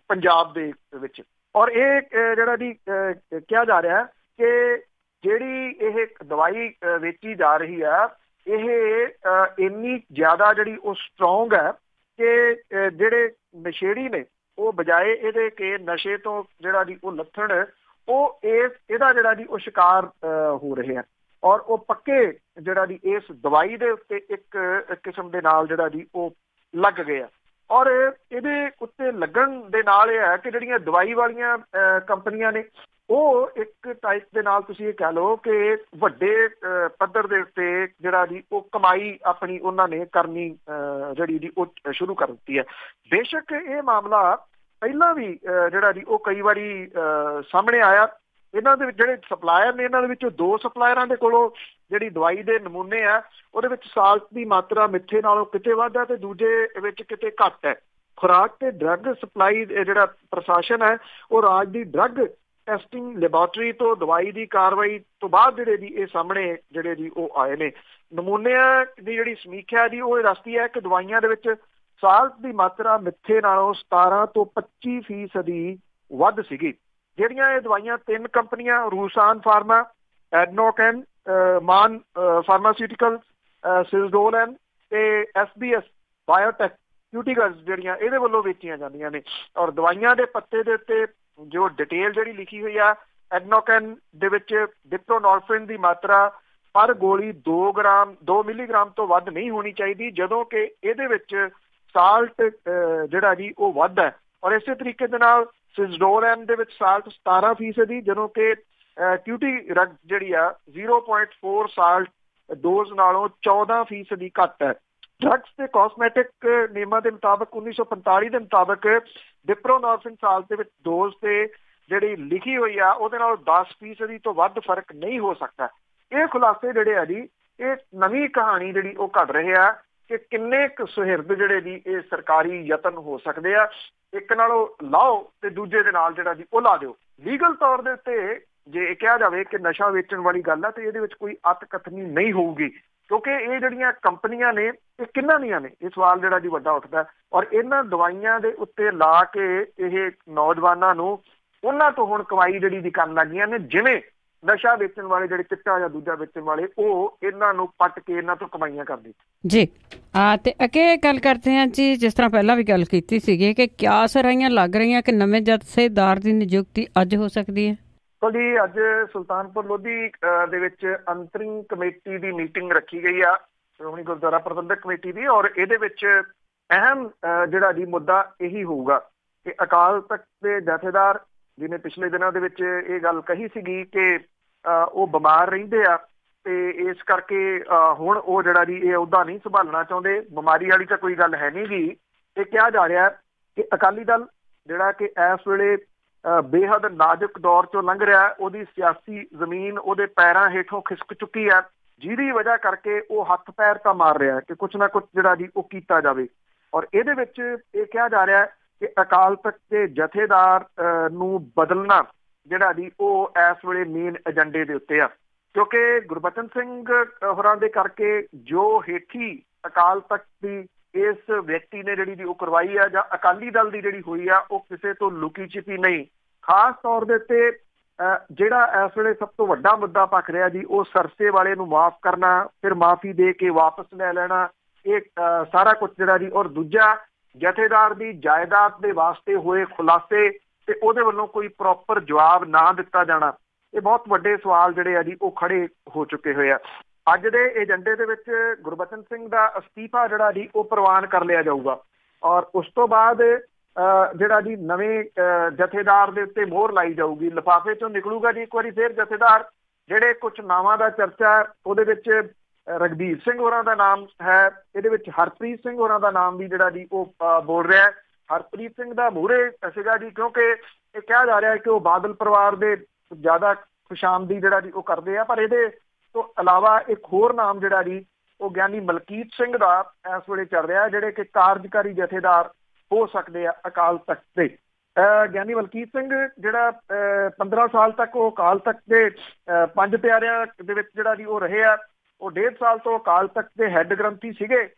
Speaker 2: ਪੰਜਾਬ ਦੇ ਵਿੱਚ। ਔਰ ਇਹ ਜਿਹੜਾ ਜੀ ਕਿਹਾ ਜਾ ਰਿਹਾ ਕਿ ਜਿਹੜੀ ਇਹ ਦਵਾਈ ਵੇਚੀ ਜਾ ਰਹੀ ਆ ਇਹ ਇੰਨੀ ਜ਼ਿਆਦਾ ਜਿਹੜੀ ਉਹ ਸਟਰੋਂਗ ਹੈ ਕਿ ਜਿਹੜੇ ਨਸ਼ੇੜੀ ਨੇ ਉਹ ਬਜਾਏ ਇਹਦੇ ਕਿ ਨਸ਼ੇ ਤੋਂ ਜਿਹੜਾ ਜੀ ਉਹ ਲੱਥਣ, ਉਹ ਇਹਦਾ ਜਿਹੜਾ ਜੀ ਉਹ ਸ਼ਿਕਾਰ ਹੋ ਰਹੇ ਆ ਔਰ ਉਹ ਪੱਕੇ ਜਿਹੜਾ ਜੀ ਇਸ ਦਵਾਈ ਦੇ ਉੱਤੇ ਇੱਕ ਕਿਸਮ ਦੇ ਨਾਲ ਜਿਹੜਾ ਜੀ ਉਹ ਲੱਗ ਗਏ ਆ। ਔਰ ਇਹਦੇ ਉੱਤੇ ਲੱਗਣ ਦੇ ਨਾਲ ਇਹ ਹੈ ਕਿ ਜਿਹੜੀਆਂ ਦਵਾਈ ਵਾਲੀਆਂ ਕੰਪਨੀਆਂ ਨੇ ਉਹ ਇੱਕ ਟਾਈਪ ਦੇ ਨਾਲ ਤੁਸੀਂ ਇਹ ਕਹਿ ਲਓ ਕਿ ਵੱਡੇ ਪੱਧਰ ਦੇ ਉੱਤੇ ਜਿਹੜਾ ਜੀ ਉਹ ਕਮਾਈ ਆਪਣੀ ਉਹਨਾਂ ਨੇ ਕਰਨੀ ਜਿਹੜੀ ਜੀ ਉਹ ਸ਼ੁਰੂ ਕਰ ਦਿੱਤੀ ਹੈ। ਬੇਸ਼ੱਕ ਇਹ ਮਾਮਲਾ ਪਹਿਲਾਂ ਵੀ ਜਿਹੜਾ ਜੀ ਉਹ ਕਈ ਵਾਰੀ ਸਾਹਮਣੇ ਆਇਆ। ਇਹਨਾਂ ਦੇ ਵਿੱਚ ਜਿਹੜੇ ਸਪਲਾਇਰ ਨੇ ਇਹਨਾਂ ਦੇ ਵਿੱਚੋਂ 2 ਸਪਲਾਇਰਾਂ ਦੇ ਕੋਲੋਂ ਜਿਹੜੀ ਦਵਾਈ ਦੇ ਨਮੂਨੇ ਆ ਉਹਦੇ ਵਿੱਚ ਸਾਲਟ ਦੀ ਮਾਤਰਾ ਮਿੱਠੇ ਨਾਲੋਂ ਕਿਤੇ ਵੱਧ ਹੈ ਤੇ ਦੂਜੇ ਵਿੱਚ ਕਿਤੇ ਘੱਟ ਹੈ। ਖੁਰਾਕ ਤੇ ਡਰੱਗ ਸਪਲਾਈ ਜਿਹੜਾ ਪ੍ਰਸ਼ਾਸਨ ਹੈ ਉਹ ਰਾਜ ਦੀ ਡਰੱਗ ਟੈਸਟਿੰਗ ਲੈਬੋਰਟਰੀ ਤੋਂ ਦਵਾਈ ਦੀ ਕਾਰਵਾਈ ਤੋਂ ਬਾਅਦ ਜਿਹੜੇ ਜੀ ਇਹ ਸਾਹਮਣੇ ਜਿਹੜੇ ਜੀ ਉਹ ਆਏ ਨੇ। ਨਮੂਨਿਆਂ ਦੀ ਜਿਹੜੀ ਸਮੀਖਿਆ ਜੀ ਉਹ ਦੱਸਦੀ ਹੈ ਕਿ ਦਵਾਈਆਂ ਦੇ ਵਿੱਚ ਸਾਲਟ ਦੀ ਮਾਤਰਾ ਮਿੱਠੇ ਨਾਲੋਂ 17 ਤੋਂ 25% ਵੱਧ ਸੀਗੀ। ਜਿਹੜੀਆਂ ਇਹ ਦਵਾਈਆਂ 3 ਕੰਪਨੀਆਂ ਰੂਸਾਨ ਫਾਰਮਾ, ਐਡਨੋਕੈਨ, ਮਾਨ ਫਾਰਮਾਸਿਊਟੀਕਲ, ਸਿਲਡੋਲਨ ਤੇ SBS ਬਾਇਓਟੈਕਿਊਟੀਕਲਸ ਜਿਹੜੀਆਂ ਇਹਦੇ ਵੱਲੋਂ ਵੇਚੀਆਂ ਜਾਂਦੀਆਂ ਨੇ। ਔਰ ਦਵਾਈਆਂ ਦੇ ਪੱਤੇ ਦੇ ਉੱਤੇ ਜੋ ਡਿਟੇਲ ਜਿਹੜੀ ਲਿਖੀ ਹੋਈ ਆ, ਐਡਨੋਕੈਨ ਦੇ ਵਿੱਚ ਡਿਪਰੋਨੋਰਫਿਨ ਦੀ ਮਾਤਰਾ ਪਰ ਗੋਲੀ 2 ਮਿਲੀਗ੍ਰਾਮ ਤੋਂ ਵੱਧ ਨਹੀਂ ਹੋਣੀ ਚਾਹੀਦੀ, ਜਦੋਂ ਕਿ ਇਹਦੇ ਵਿੱਚ ਸਾਲਟ ਜਿਹੜਾ ਜੀ ਉਹ ਵੱਧ ਹੈ। ਔਰ ਇਸੇ ਤਰੀਕੇ ਦੇ ਨਾਲ ਸਿਜ਼ਡੋਲਨ ਦੇ ਵਿੱਚ ਸਾਲਟ 17%, ਜਦੋਂ ਕਿ ਕਿਊਟੀ ਰਗ ਜਿਹੜੀ ਆ 0.4 ਸਾਲਟ ਡੋਜ਼ ਨਾਲੋਂ 14% ਘੱਟ ਹੈ। ਡਰੱਗਸ ਤੇ ਕਾਸਮੈਟਿਕ ਨਿਯਮਾਂ ਦੇ ਮੁਤਾਬਕ 1945 ਦੇ ਮੁਤਾਬਕ ਡਿਪਰੋਨੋਰਫਿਨ ਸਾਲਟ ਦੇ ਵਿੱਚ ਡੋਜ਼ ਤੇ ਜਿਹੜੀ ਲਿਖੀ ਹੋਈ ਆ ਉਹਦੇ ਨਾਲ 10% ਤੋਂ ਵੱਧ ਫਰਕ ਨਹੀਂ ਹੋ ਸਕਦਾ। ਇਹ ਖੁਲਾਸੇ ਜਿਹੜੇ ਆ ਜੀ ਇਹ ਨਵੀਂ ਕਹਾਣੀ ਜਿਹੜੀ ਉਹ ਘੜ ਰਹੇ ਆ ਕਿ ਕਿੰਨੇ ਕੁ ਸੁਹਿਰਦ ਜਿਹੜੇ ਜੀ ਇਹ ਸਰਕਾਰੀ ਯਤਨ ਹੋ ਸਕਦੇ ਆ। ਇੱਕ ਨਾਲੋਂ ਲਾਓ ਤੇ ਦੂਜੇ ਦੇ ਨਾਲ ਜਿਹੜਾ ਜੀ ਉਹ ਲਾ ਦਿਓ। ਲੀਗਲ ਤੌਰ ਦੇ ਉੱਤੇ ਜੇ ਇਹ ਕਿਹਾ ਜਾਵੇ ਕਿ ਨਸ਼ਾ ਵੇਚਣ ਵਾਲੀ ਗੱਲ ਆ ਤੇ ਇਹਦੇ ਵਿੱਚ ਕੋਈ ਅੱਤ ਕਥਨੀ ਨਹੀਂ ਹੋਊਗੀ, ਕਿਉਂਕਿ ਇਹ ਜਿਹੜੀਆਂ ਕੰਪਨੀਆਂ ਨੇ ਇਹ ਕਿੰਨਾਂ ਦੀਆਂ ਨੇ, ਇਹ ਸਵਾਲ ਜਿਹੜਾ ਜੀ ਵੱਡਾ ਉੱਠਦਾ। ਔਰ ਇਹਨਾਂ ਦਵਾਈਆਂ ਦੇ ਉੱਤੇ ਲਾ ਕੇ ਇਹ ਨੌਜਵਾਨਾਂ ਨੂੰ ਉਹਨਾਂ ਤੋਂ ਹੁਣ ਕਮਾਈ ਜਿਹੜੀ ਦੀ ਕਰਨ ਲੱਗੀਆਂ ਨੇ, ਜਿਵੇਂ ਨਸ਼ਾ ਵੇਚਣ ਵਾਲੇ ਜਿਹੜੇ ਚਿੱਟਾ ਜਾਂ ਦੂਜਾ ਵੇਚਣ ਵਾਲੇ ਉਹ ਇਹਨਾਂ ਨੂੰ ਪੱਟ ਕੇ ਇਹਨਾਂ ਤੋਂ ਕਮਾਈਆਂ ਕਰਦੇ
Speaker 1: ਜੀ। ਤੇ ਅੱਗੇ ਗੱਲ ਕਰਦੇ ਹਾਂ ਜੀ, ਜਿਸ ਤਰ੍ਹਾਂ ਪਹਿਲਾਂ ਵੀ ਗੱਲ ਕੀਤੀ ਸੀਗੀ ਕਿ ਕਿਆ ਸਰਾਈਆਂ ਲੱਗ ਰਹੀਆਂ ਕਿ ਨਵੇਂ ਜਥੇਦਾਰ ਦੀ ਨਿਯੁਕਤੀ ਅੱਜ ਹੋ ਸਕਦੀ ਹੈ।
Speaker 2: ਜੀ ਅੱਜ ਸੁਲਤਾਨਪੁਰ ਲੋਧੀ ਦੇ ਵਿੱਚ ਅੰਤਰਿਮ ਕਮੇਟੀ ਦੀ ਮੀਟਿੰਗ ਰੱਖੀ ਗਈ ਆ, ਸ਼੍ਰੋਮਣੀ ਗੁਰਦੁਆਰਾ ਪ੍ਰਬੰਧਕ ਕਮੇਟੀ ਦੀ, ਔਰ ਇਹਦੇ ਵਿੱਚ ਅਹਿਮ ਜਿਹੜਾ ਜੀ ਮੁੱਦਾ ਇਹੀ ਹੋਊਗਾ ਕਿ ਅਕਾਲ ਤਖਤ ਦੇ ਜਥੇਦਾਰ ਜਿਹਨੇ ਪਿਛਲੇ ਦਿਨਾਂ ਦੇ ਵਿੱਚ ਇਹ ਗੱਲ ਕਹੀ ਸੀਗੀ ਕਿ ਉਹ ਬਿਮਾਰ ਰਹਿੰਦੇ ਆ ਤੇ ਇਸ ਕਰਕੇ ਹੁਣ ਉਹ ਜਿਹੜਾ ਜੀ ਇਹ ਅਹੁਦਾ ਨਹੀਂ ਸੰਭਾਲਣਾ ਚਾਹੁੰਦੇ। ਬਿਮਾਰੀ ਵਾਲੀ ਤਾਂ ਕੋਈ ਗੱਲ ਹੈ ਨਹੀਂ ਗੀ। ਇਹ ਕਿਹਾ ਜਾ ਰਿਹਾ ਕਿ ਅਕਾਲੀ ਦਲ ਜਿਹੜਾ ਕਿ ਇਸ ਵੇਲੇ ਬੇਹੱਦ ਨਾਜ਼ੁਕ ਦੌਰ ਚੋਂ ਲੰਘ ਰਿਹਾ, ਉਹਦੀ ਸਿਆਸੀ ਜ਼ਮੀਨ ਉਹਦੇ ਪੈਰਾਂ ਹੇਠੋਂ ਖਿਸਕ ਚੁੱਕੀ ਹੈ, ਜਿਹਦੀ ਵਜ੍ਹਾ ਕਰਕੇ ਉਹ ਹੱਥ ਪੈਰ ਤਾਂ ਮਾਰ ਰਿਹਾ ਕਿ ਕੁਛ ਨਾ ਕੁਛ ਜਿਹੜਾ ਜੀ ਉਹ ਕੀਤਾ ਜਾਵੇ। ਔਰ ਇਹਦੇ ਵਿੱਚ ਇਹ ਕਿਹਾ ਜਾ ਰਿਹਾ ਕਿ ਅਕਾਲ ਤਖਤ ਦੇ ਜਥੇਦਾਰ ਨੂੰ ਬਦਲਣਾ ਜਿਹੜਾ ਜੀ ਉਹ ਇਸ ਵੇਲੇ ਮੇਨ ਏਜੰਡੇ ਦੇ ਉੱਤੇ ਆ, ਕਿਉਂਕਿ ਗੁਰਬਚਨ ਸਿੰਘ ਹੋਰਾਂ ਦੇ ਕਰਕੇ ਜੋ ਹੇਠੀ ਅਕਾਲ ਤਖਤ ਦੀ ਇਸ ਵਿਅਕਤੀ ਨੇ ਜਿਹੜੀ ਜੀ ਉਹ ਕਰਵਾਈ ਆ ਜਾਂ ਅਕਾਲੀ ਦਲ ਦੀ ਜਿਹੜੀ ਹੋਈ ਆ ਉਹ ਕਿਸੇ ਤੋਂ ਲੁਕੀ ਛਿਪੀ ਨਹੀਂ। ਖਾਸ ਤੌਰ ਦੇ ਉੱਤੇ ਜਿਹੜਾ ਇਸ ਵੇਲੇ ਸਭ ਤੋਂ ਵੱਡਾ ਮੁੱਦਾ ਭਖ ਰਿਹਾ ਜੀ ਉਹ ਸਰਸੇ ਵਾਲੇ ਨੂੰ ਮਾਫ਼ ਕਰਨਾ, ਫਿਰ ਮਾਫ਼ੀ ਦੇ ਕੇ ਵਾਪਸ ਲੈ ਲੈਣਾ, ਇਹ ਸਾਰਾ ਕੁਛ ਜਿਹੜਾ ਜੀ। ਔਰ ਦੂਜਾ ਜਥੇਦਾਰ ਦੀ ਜਾਇਦਾਦ ਦੇ ਵਾਸਤੇ ਹੋਏ ਖੁਲਾਸੇ ਤੇ ਉਹਦੇ ਵੱਲੋਂ ਕੋਈ ਪ੍ਰੋਪਰ ਜਵਾਬ ਨਾ ਦਿੱਤਾ ਜਾਣਾ, ਇਹ ਬਹੁਤ ਵੱਡੇ ਸਵਾਲ ਜਿਹੜੇ ਆ ਜੀ ਉਹ ਖੜੇ ਹੋ ਚੁੱਕੇ ਹੋਏ ਆ। ਅੱਜ ਦੇ ਏਜੰਡੇ ਦੇ ਵਿੱਚ ਗੁਰਬਚਨ ਸਿੰਘ ਦਾ ਅਸਤੀਫਾ ਜਿਹੜਾ ਜੀ ਉਹ ਪ੍ਰਵਾਨ ਕਰ ਲਿਆ ਜਾਊਗਾ ਔਰ ਉਸ ਤੋਂ ਬਾਅਦ ਜਿਹੜਾ ਜੀ ਨਵੇਂ ਜਥੇਦਾਰ ਦੇ ਉੱਤੇ ਮੋਹਰ ਲਾਈ ਜਾਊਗੀ। ਲਿਫਾਫੇ ਚੋਂ ਨਿਕਲੂਗਾ ਜੀ ਇੱਕ ਵਾਰੀ ਫਿਰ ਜਥੇਦਾਰ। ਜਿਹੜੇ ਕੁਛ ਨਾਵਾਂ ਦਾ ਚਰਚਾ ਉਹਦੇ ਵਿੱਚ ਰਘਬੀਰ ਸਿੰਘ ਹੋਰਾਂ ਦਾ ਨਾਮ ਹੈ, ਇਹਦੇ ਵਿੱਚ ਹਰਪ੍ਰੀਤ ਸਿੰਘ ਹੋਰਾਂ ਦਾ ਨਾਮ ਵੀ ਜਿਹੜਾ ਜੀ ਉਹ ਬੋਲ ਰਿਹਾ। ਹਰਪ੍ਰੀਤ ਸਿੰਘ ਦਾ ਮੂਹਰੇ ਸੀਗਾ ਜੀ, ਕਿਉਂਕਿ ਇਹ ਕਿਹਾ ਜਾ ਰਿਹਾ ਕਿ ਉਹ ਬਾਦਲ ਪਰਿਵਾਰ ਦੇ ਜ਼ਿਆਦਾ ਖੁਸ਼ਾਮਦੀ ਜਿਹੜਾ ਜੀ ਉਹ ਕਰਦੇ ਆ, ਪਰ ਇਹਦੇ ਤੋਂ ਇਲਾਵਾ ਇੱਕ ਹੋਰ ਨਾਮ ਜਿਹੜਾ ਜੀ ਉਹ ਗਿਆਨੀ ਮਲਕੀਤ ਸਿੰਘ ਦਾ ਇਸ ਵੇਲੇ ਚੱਲ ਰਿਹਾ, ਜਿਹੜੇ ਕਿ ਕਾਰਜਕਾਰੀ ਜਥੇਦਾਰ ਹੋ ਸਕਦੇ ਆ ਅਕਾਲ ਤਖਤ ਦੇ। ਗਿਆਨੀ ਮਲਕੀਤ ਸਿੰਘ ਜਿਹੜਾ 15 ਸਾਲ ਤੱਕ ਉਹ ਅਕਾਲ ਤਖਤ ਦੇ 5 ਪਿਆਰਿਆਂ ਦੇ ਵਿੱਚ ਜਿਹੜਾ ਜੀ ਉਹ ਰਹੇ ਆ। ਉਹ 1.5 ਸਾਲ ਤੋਂ ਅਕਾਲ ਤਖਤ ਦੇ ਹੈੱਡ ਗ੍ਰੰਥੀ ਸੀਗੇ,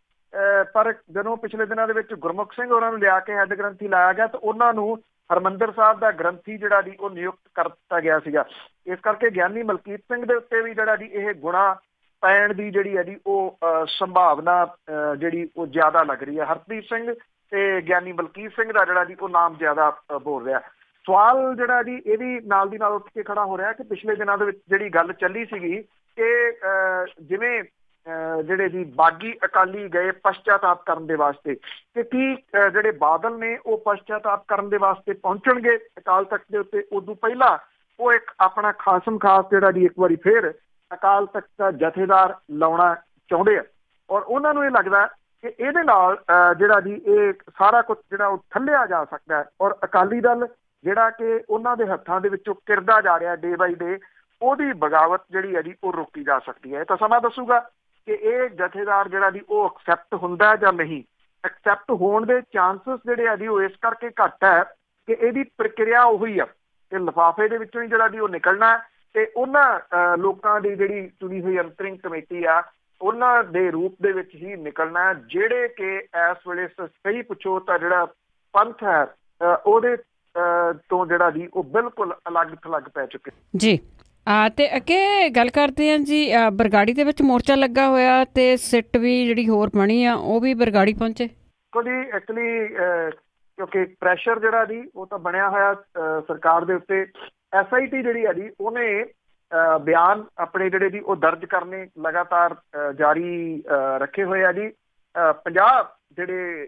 Speaker 2: ਪਰ ਜਦੋਂ ਪਿਛਲੇ ਦਿਨਾਂ ਦੇ ਵਿੱਚ ਗੁਰਮੁਖ ਸਿੰਘ ਉਹਨਾਂ ਨੂੰ ਲਿਆ ਕੇ ਹੈੱਡ ਗ੍ਰੰਥੀ ਲਾਇਆ ਗਿਆ ਤਾਂ ਉਹਨਾਂ ਨੂੰ ਹਰਿਮੰਦਰ ਸਾਹਿਬ ਦਾ ਗ੍ਰੰਥੀ ਜਿਹੜਾ ਜੀ ਉਹ ਨਿਯੁਕਤ ਕਰ ਦਿੱਤਾ ਗਿਆ ਸੀਗਾ। ਇਸ ਕਰਕੇ ਗਿਆਨੀ ਮਲਕੀਤ ਸਿੰਘ ਦੇ ਉੱਤੇ ਵੀ ਜਿਹੜਾ ਜੀ ਇਹ ਗੁਣਾ ਪੈਣ ਦੀ ਜਿਹੜੀ ਹੈ ਜੀ ਉਹ ਸੰਭਾਵਨਾ ਜਿਹੜੀ ਉਹ ਜ਼ਿਆਦਾ ਲੱਗ ਰਹੀ ਹੈ। ਹਰਪ੍ਰੀਤ ਸਿੰਘ ਤੇ ਗਿਆਨੀ ਮਲਕੀਤ ਸਿੰਘ ਦਾ ਜਿਹੜਾ ਜੀ ਉਹ ਨਾਮ ਜ਼ਿਆਦਾ ਬੋਲ ਰਿਹਾ। ਸਵਾਲ ਜਿਹੜਾ ਜੀ ਇਹ ਵੀ ਨਾਲ ਦੀ ਨਾਲ ਉੱਠ ਕੇ ਖੜਾ ਹੋ ਰਿਹਾ ਕਿ ਪਿਛਲੇ ਦਿਨਾਂ ਦੇ ਵਿੱਚ ਜਿਹੜੀ ਗੱਲ ਚੱਲੀ ਸੀਗੀ ਕਿ ਜਿਵੇਂ ਜਿਹੜੇ ਜੀ ਬਾਗੀ ਅਕਾਲੀ ਗਏ ਪਛਚਾਤਾਪ ਕਰਨ ਦੇ ਵਾਸਤੇ, ਕਿ ਕੀ ਜਿਹੜੇ ਬਾਦਲ ਨੇ ਉਹ ਪਛਚਾਤਾਪ ਕਰਨ ਦੇ ਵਾਸਤੇ ਪਹੁੰਚਣਗੇ ਅਕਾਲ ਤਖਤ ਦੇ ਉੱਤੇ? ਉਦੋਂ ਪਹਿਲਾਂ ਉਹ ਇੱਕ ਆਪਣਾ ਖਾਸਮ ਖਾਸ ਜਿਹੜਾ ਜੀ ਇੱਕ ਵਾਰੀ ਫੇਰ ਅਕਾਲ ਤਖਤ ਦਾ ਜਥੇਦਾਰ ਲਾਉਣਾ ਚਾਹੁੰਦੇ ਆ, ਔਰ ਉਹਨਾਂ ਨੂੰ ਇਹ ਲੱਗਦਾ ਕਿ ਇਹਦੇ ਨਾਲ ਜਿਹੜਾ ਜੀ ਇਹ ਸਾਰਾ ਕੁਝ ਜਿਹੜਾ ਉਹ ਠੱਲਿਆ ਜਾ ਸਕਦਾ ਹੈ, ਔਰ ਅਕਾਲੀ ਦਲ ਜਿਹੜਾ ਕਿ ਉਹਨਾਂ ਦੇ ਹੱਥਾਂ ਦੇ ਵਿੱਚੋਂ ਕਿਰਦਾ ਜਾ ਰਿਹਾ ਡੇ ਬਾਈ ਡੇ, ਉਹਦੀ ਬਗਾਵਤ ਜਿਹੜੀ ਹੈ ਜੀ ਉਹ ਰੋਕੀ ਜਾ ਸਕਦੀ ਹੈ। ਤਾਂ ਸਮਾਂ ਦੱਸੂਗਾ ਕਿ ਇਹ ਜਥੇਦਾਰ ਜਿਹੜਾ ਜੀ ਉਹ ਐਕਸੈਪਟ ਹੁੰਦਾ ਜਾਂ ਨਹੀਂ। ਐਕਸੈਪਟ ਹੋਣ ਦੇ ਚਾਂਸਸ ਜਿਹੜੇ ਆ ਜੀ ਉਹ ਇਸ ਕਰਕੇ ਘੱਟ ਹੈ ਕਿ ਇਹਦੀ ਪ੍ਰਕਿਰਿਆ ਉਹੀ ਆ ਕਿ ਲਿਫਾਫੇ ਦੇ ਵਿੱਚੋਂ ਹੀ ਜਿਹੜਾ ਜੀ ਉਹ ਨਿਕਲਣਾ, ਤੇ ਉਹਨਾਂ ਲੋਕਾਂ ਦੀ ਜਿਹੜੀ ਚੁਣੀ ਹੋਈ ਅੰਤਰਿੰਗ ਕਮੇਟੀ ਆ ਉਹਨਾਂ ਦੇ ਰੂਪ ਦੇ ਵਿੱਚ ਹੀ ਨਿਕਲਣਾ ਜਿਹੜੇ ਕਿ ਇਸ ਵੇਲੇ ਸਹੀ ਪੁੱਛੋ ਤਾਂ ਜਿਹੜਾ ਪੰਥ ਹੈ ਉਹਦੇ ਤੋਂ ਜਿਹੜਾ ਜੀ ਉਹ ਬਿਲਕੁਲ ਅਲੱਗ ਥਲੱਗ ਪੈ ਚੁੱਕੇ ਜੀ।
Speaker 1: ਤੇ ਅੱਗੇ ਗੱਲ ਕਰਦੇ ਹਾਂ ਜੀ, ਬਰਗਾੜੀ ਦੇ ਵਿੱਚ ਮੋਰਚਾ ਲੱਗਾ ਹੋਇਆ ਤੇ ਸਿੱਟ ਵੀ ਜਿਹੜੀ ਹੋਰ ਬਣੀ ਆ ਉਹ ਵੀ ਬਰਗਾੜੀ ਪਹੁੰਚੇ।
Speaker 2: ਜੀ ਐਕਚੁਅਲੀ ਕਿਉਂਕਿ ਪ੍ਰੈਸ਼ਰ ਜਿਹੜਾ ਜੀ ਉਹ ਤਾਂ ਬਣਿਆ ਹੋਇਆ ਸਰਕਾਰ ਦੇ ਉੱਤੇ। SIT ਜਿਹੜੀ ਆ ਜੀ ਉਹਨੇ ਬਿਆਨ ਆਪਣੇ ਜਿਹੜੇ ਜੀ ਉਹ ਦਰਜ ਕਰਨੇ ਲਗਾਤਾਰ ਜਾਰੀ ਰੱਖੇ ਹੋਏ ਆ ਜੀ। 50 ਜਿਹੜੇ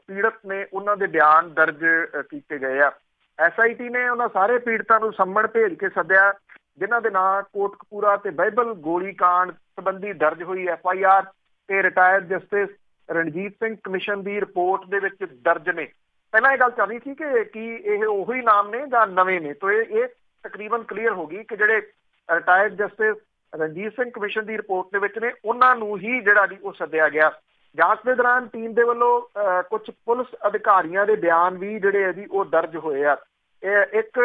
Speaker 2: ਪੀੜਤ ਨੇ ਉਹਨਾਂ ਦੇ ਬਿਆਨ ਦਰਜ ਕੀਤੇ ਗਏ ਆ। SIT ਨੇ ਉਹਨਾਂ ਸਾਰੇ ਪੀੜਤਾਂ ਨੂੰ ਸੰਮਣ ਭੇਜ ਕੇ ਸੱਦਿਆ ਜਿਨ੍ਹਾਂ ਦੇ ਨਾਂ ਕੋਟਕਪੂਰਾ ਤੇ ਬਾਈਬਲ ਗੋਲੀ ਕਾਂਡ ਸੰਬੰਧੀ ਦਰਜ ਹੋਈ FIR ਤੇ retired justice Ranjit Singh commission ਦੀ ਰਿਪੋਰਟ ਦੇ ਵਿੱਚ ਦਰਜ ਨੇ। ਪਹਿਲਾਂ ਇਹ ਗੱਲ ਚੱਲ ਰਹੀ ਸੀ ਕਿ ਕੀ ਇਹ ਉਹੀ ਨਾਮ ਨੇ ਜਾਂ ਨਵੇਂ ਨੇ, ਤਾਂ ਇਹ ਤਕਰੀਬਨ ਕਲੀਅਰ ਹੋ ਗਈ ਕਿ ਜਿਹੜੇ retired justice Ranjit Singh commission ਦੀ ਰਿਪੋਰਟ ਦੇ ਵਿੱਚ ਨੇ ਉਹਨਾਂ ਨੂੰ ਹੀ ਜਿਹੜਾ ਜੀ ਉਹ ਸੱਦਿਆ ਗਿਆ। ਜਾਂਚ ਦੇ ਦੌਰਾਨ ਟੀਮ ਦੇ ਵੱਲੋਂ ਕੁਝ ਪੁਲਿਸ ਅਧਿਕਾਰੀਆਂ ਦੇ ਬਿਆਨ ਵੀ ਜਿਹੜੇ ਆ ਜੀ ਉਹ ਦਰਜ ਹੋਏ ਆ। ਇੱਕ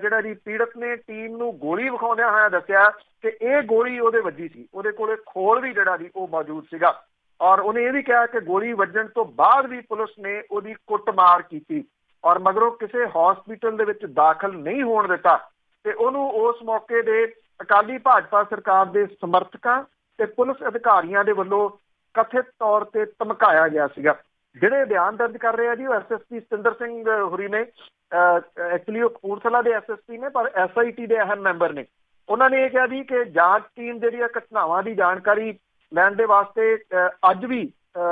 Speaker 2: ਜਿਹੜਾ ਜੀ ਪੀੜਤ ਨੇ ਟੀਮ ਨੂੰ ਗੋਲੀ ਵਿਖਾਉਂਦਿਆਂ ਹੋਇਆ ਦੱਸਿਆ ਕਿ ਇਹ ਗੋਲੀ ਉਹਦੇ ਵੱਜੀ ਸੀ, ਉਹਦੇ ਕੋਲੇ ਖੋਲ ਵੀ ਜਿਹੜਾ ਜੀ ਉਹ ਮੌਜੂਦ ਸੀਗਾ, ਔਰ ਉਹਨੇ ਇਹ ਵੀ ਕਿਹਾ ਕਿ ਗੋਲੀ ਵੱਜਣ ਤੋਂ ਬਾਅਦ ਵੀ ਪੁਲਿਸ ਨੇ ਉਹਦੀ ਕੁੱਟਮਾਰ ਕੀਤੀ ਔਰ ਮਗਰੋਂ ਕਿਸੇ ਹਸਪੀਟਲ ਦੇ ਵਿੱਚ ਦਾਖਲ ਨਹੀਂ ਹੋਣ ਦਿੱਤਾ, ਤੇ ਉਹਨੂੰ ਉਸ ਮੌਕੇ ਦੇ ਅਕਾਲੀ ਭਾਜਪਾ ਸਰਕਾਰ ਦੇ ਸਮਰਥਕਾਂ ਤੇ ਪੁਲਿਸ ਅਧਿਕਾਰੀਆਂ ਦੇ ਵੱਲੋਂ ਕਥਿਤ ਤੌਰ ਤੇ ਧਮਕਾਇਆ ਗਿਆ ਸੀਗਾ। ਜਿਹੜੇ ਬਿਆਨ ਦਰਜ ਕਰ ਰਹੇ ਆ ਜੀ ਉਹ SSP ਸਤਿੰਦਰ ਸਿੰਘ ਹੁਰੀ ਨੇ। ਐਕਚੁਅਲੀ ਉਹ ਕਪੂਰਥਲਾ ਦੇ SSP ਨੇ ਪਰ SIT ਦੇ ਅਹਿਮ ਮੈਂਬਰ ਨੇ। ਉਹਨਾਂ ਨੇ ਇਹ ਕਿਹਾ ਜੀ ਕਿ ਜਾਂਚ ਟੀਮ ਜਿਹੜੀ ਘਟਨਾਵਾਂ ਦੀ ਜਾਣਕਾਰੀ ਲੈਣ ਦੇ ਵਾਸਤੇ ਅੱਜ ਵੀ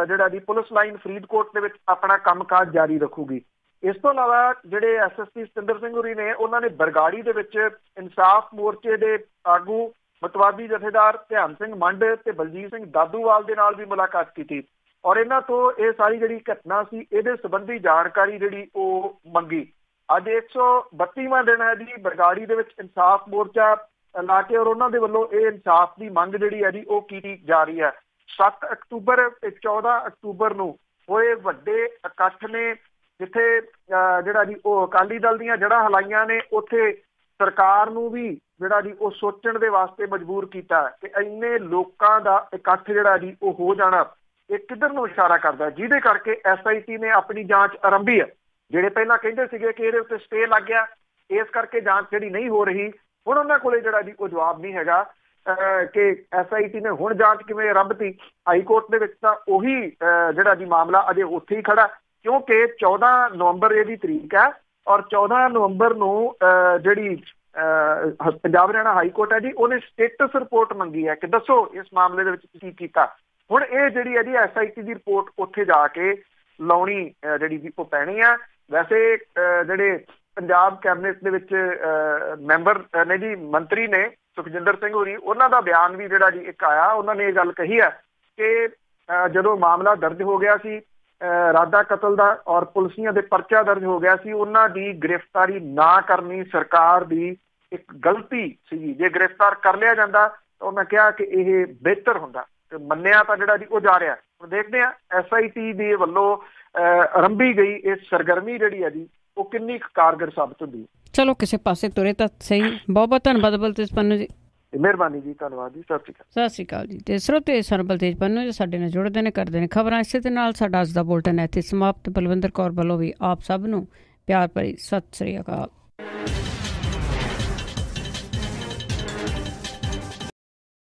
Speaker 2: ਜਿਹੜਾ ਜੀ ਪੁਲਿਸ ਲਾਈਨ ਫਰੀਦਕੋਟ ਦੇ ਵਿੱਚ ਆਪਣਾ ਕੰਮਕਾਜ ਜਾਰੀ ਰੱਖੂਗੀ। ਇਸ ਤੋਂ ਇਲਾਵਾ ਜਿਹੜੇ SSP ਸਤਿੰਦਰ ਸਿੰਘ ਹੁਰੀ ਨੇ ਉਹਨਾਂ ਨੇ ਬਰਗਾੜੀ ਦੇ ਵਿੱਚ ਇਨਸਾਫ ਮੋਰਚੇ ਦੇ ਆਗੂ ਮਤਵਾਦੀ ਜਥੇਦਾਰ ਧਿਆਨ ਸਿੰਘ ਮੰਡ ਤੇ ਬਲਜੀਤ ਸਿੰਘ ਦਾਦੂਵਾਲ ਦੇ ਨਾਲ ਵੀ ਮੁਲਾਕਾਤ ਕੀਤੀ ਔਰ ਇਹਨਾਂ ਤੋਂ ਇਹ ਸਾਰੀ ਜਿਹੜੀ ਘਟਨਾ ਸੀ ਇਹਦੇ ਸੰਬੰਧੀ ਜਾਣਕਾਰੀ ਜਿਹੜੀ ਉਹ ਮੰਗੀ। ਅੱਜ 132ਵਾਂ ਦਿਨ ਹੈ ਜੀ ਬਰਗਾੜੀ ਦੇ ਵਿੱਚ ਇਨਸਾਫ ਮੋਰਚਾ ਲਾ ਕੇ ਔਰ ਉਹਨਾਂ ਦੇ ਵੱਲੋਂ ਇਹ ਇਨਸਾਫ ਦੀ ਮੰਗ ਜਿਹੜੀ ਹੈ ਜੀ ਉਹ ਕੀਤੀ ਜਾ ਰਹੀ ਹੈ। 7 ਅਕਤੂਬਰ ਤੇ 14 ਅਕਤੂਬਰ ਨੂੰ ਹੋਏ ਵੱਡੇ ਇਕੱਠ ਨੇ ਜਿੱਥੇ ਜਿਹੜਾ ਜੀ ਉਹ ਅਕਾਲੀ ਦਲ ਦੀਆਂ ਜੜ੍ਹਾਂ ਹਿਲਾਈਆਂ ਨੇ, ਉੱਥੇ ਸਰਕਾਰ ਨੂੰ ਵੀ ਜਿਹੜਾ ਜੀ ਉਹ ਸੋਚਣ ਦੇ ਵਾਸਤੇ ਮਜਬੂਰ ਕੀਤਾ ਕਿ ਇੰਨੇ ਲੋਕਾਂ ਦਾ ਇਕੱਠ ਜਿਹੜਾ ਜੀ ਉਹ ਹੋ ਜਾਣਾ ਇਹ ਕਿੱਧਰ ਨੂੰ ਇਸ਼ਾਰਾ ਕਰਦਾ, ਜਿਹਦੇ ਕਰਕੇ SIT ਨੇ ਆਪਣੀ ਜਾਂਚ ਆਰੰਭੀ ਹੈ। ਜਿਹੜੇ ਪਹਿਲਾਂ ਕਹਿੰਦੇ ਸੀਗੇ ਕਿ ਇਹਦੇ ਉੱਤੇ ਸਟੇ ਲੱਗ ਗਿਆ ਇਸ ਕਰਕੇ ਜਾਂਚ ਜਿਹੜੀ ਨਹੀਂ ਹੋ ਰਹੀ, ਹੁਣ ਉਹਨਾਂ ਕੋਲੇ ਜਿਹੜਾ ਜੀ ਉਹ ਜਵਾਬ ਨਹੀਂ ਹੈਗਾ ਕਿ SIT ਨੇ ਹੁਣ ਜਾਂਚ ਕਿਵੇਂ ਆਰੰਭਤੀ। ਹਾਈ ਕੋਰਟ ਦੇ ਵਿੱਚ ਤਾਂ ਉਹੀ ਜਿਹੜਾ ਜੀ ਮਾਮਲਾ ਅਜੇ ਉੱਥੇ ਹੀ ਖੜਾ ਕਿਉਂਕਿ 14 ਨਵੰਬਰ ਇਹਦੀ ਤਰੀਕ ਹੈ ਔਰ 14 ਨਵੰਬਰ ਨੂੰ ਜਿਹੜੀ ਪੰਜਾਬ ਹਰਿਆਣਾ ਹਾਈ ਕੋਰਟ ਹੈ ਜੀ ਉਹਨੇ ਸਟੇਟਸ ਰਿਪੋਰਟ ਮੰਗੀ ਹੈ ਕਿ ਦੱਸੋ ਇਸ ਮਾਮਲੇ ਦੇ ਵਿੱਚ ਕੀ ਕੀਤਾ। ਹੁਣ ਇਹ ਜਿਹੜੀ ਹੈ ਜੀ SIT ਦੀ ਰਿਪੋਰਟ ਉੱਥੇ ਜਾ ਕੇ ਲਾਉਣੀ ਜਿਹੜੀ ਜੀ ਉਹ ਪੈਣੀ ਆ। ਵੈਸੇ ਜਿਹੜੇ ਪੰਜਾਬ ਕੈਬਨਿਟ ਦੇ ਵਿੱਚ ਮੈਂਬਰ ਨੇ ਜੀ ਮੰਤਰੀ ਨੇ ਸੁਖਜਿੰਦਰ ਸਿੰਘ ਹੋਰੀ, ਉਹਨਾਂ ਦਾ ਬਿਆਨ ਵੀ ਜਿਹੜਾ ਜੀ ਇੱਕ ਆਇਆ। ਉਹਨਾਂ ਨੇ ਇਹ ਗੱਲ ਕਹੀ ਹੈ ਕਿ ਜਦੋਂ ਮਾਮਲਾ ਦਰਜ ਹੋ ਗਿਆ ਸੀ ਰਾਦਾ ਕਤਲ ਦਾ ਔਰ ਪੁਲਿਸੀਆਂ ਦੇ ਪਰਚਾ ਦਰਜ ਹੋ ਗਿਆ ਸੀ, ਉਹਨਾਂ ਦੀ ਗ੍ਰਿਫਤਾਰੀ ਨਾ ਕਰਨੀ ਸਰਕਾਰ ਦੀ ਇੱਕ ਗਲਤੀ ਸੀ। ਜੇ ਗ੍ਰਿਫਤਾਰ ਕਰ ਲਿਆ ਜਾਂਦਾ ਤਾਂ ਉਹਨਾਂ ਕਿਹਾ ਕਿ ਇਹ ਬਿਹਤਰ ਹੁੰਦਾ, ਤੇ ਮੰਨਿਆ ਤਾਂ ਜਿਹੜਾ ਜੀ ਉਹ ਜਾ ਰਿਹਾ। ਹੁਣ ਦੇਖਦੇ ਹਾਂ SIT ਦੇ ਵੱਲੋਂ ਆਰੰਭੀ ਗਈ ਇਹ ਸਰਗਰਮੀ ਜਿਹੜੀ ਹੈ ਜੀ ਉਹ ਕਿੰਨੀ ਕਾਰਗਰ ਸਾਬਤ ਹੁੰਦੀ ਹੈ।
Speaker 1: ਚਲੋ ਕਿਸੇ ਪਾਸੇ ਤੁਰੇ ਤਾਂ ਸਹੀ। ਬਹੁਤ ਬਹੁਤ ਧੰਨਵਾਦ ਬਲਤੇਜ ਪੰਨੂ ਜੀ।
Speaker 2: ਮਿਹਰਬਾਨੀ ਜੀ, ਧੰਨਵਾਦ ਜੀ, ਸਤਿ
Speaker 1: ਸ਼੍ਰੀ ਅਕਾਲ ਜੀ। ਤੇ ਸਰੋਤੇ ਸਨ ਬਲਤੇਜ ਪੰਨੂ ਜੀ ਸਾਡੇ ਨਾਲ ਜੁੜਦੇ ਨੇ, ਕਰਦੇ ਨੇ ਖਬਰਾਂ। ਇਸੇ ਦੇ ਨਾਲ ਸਾਡਾ ਅੱਜ ਦਾ ਬੁਲਟਨ ਇੱਥੇ ਸਮਾਪਤ। ਬਲਵਿੰਦਰ ਕੌਰ ਵੱਲੋਂ ਵੀ ਆਪ ਸਭ ਨੂੰ ਪਿਆਰ ਭਰੀ ਸਤਿ ਸ਼੍ਰੀ ਅਕਾਲ।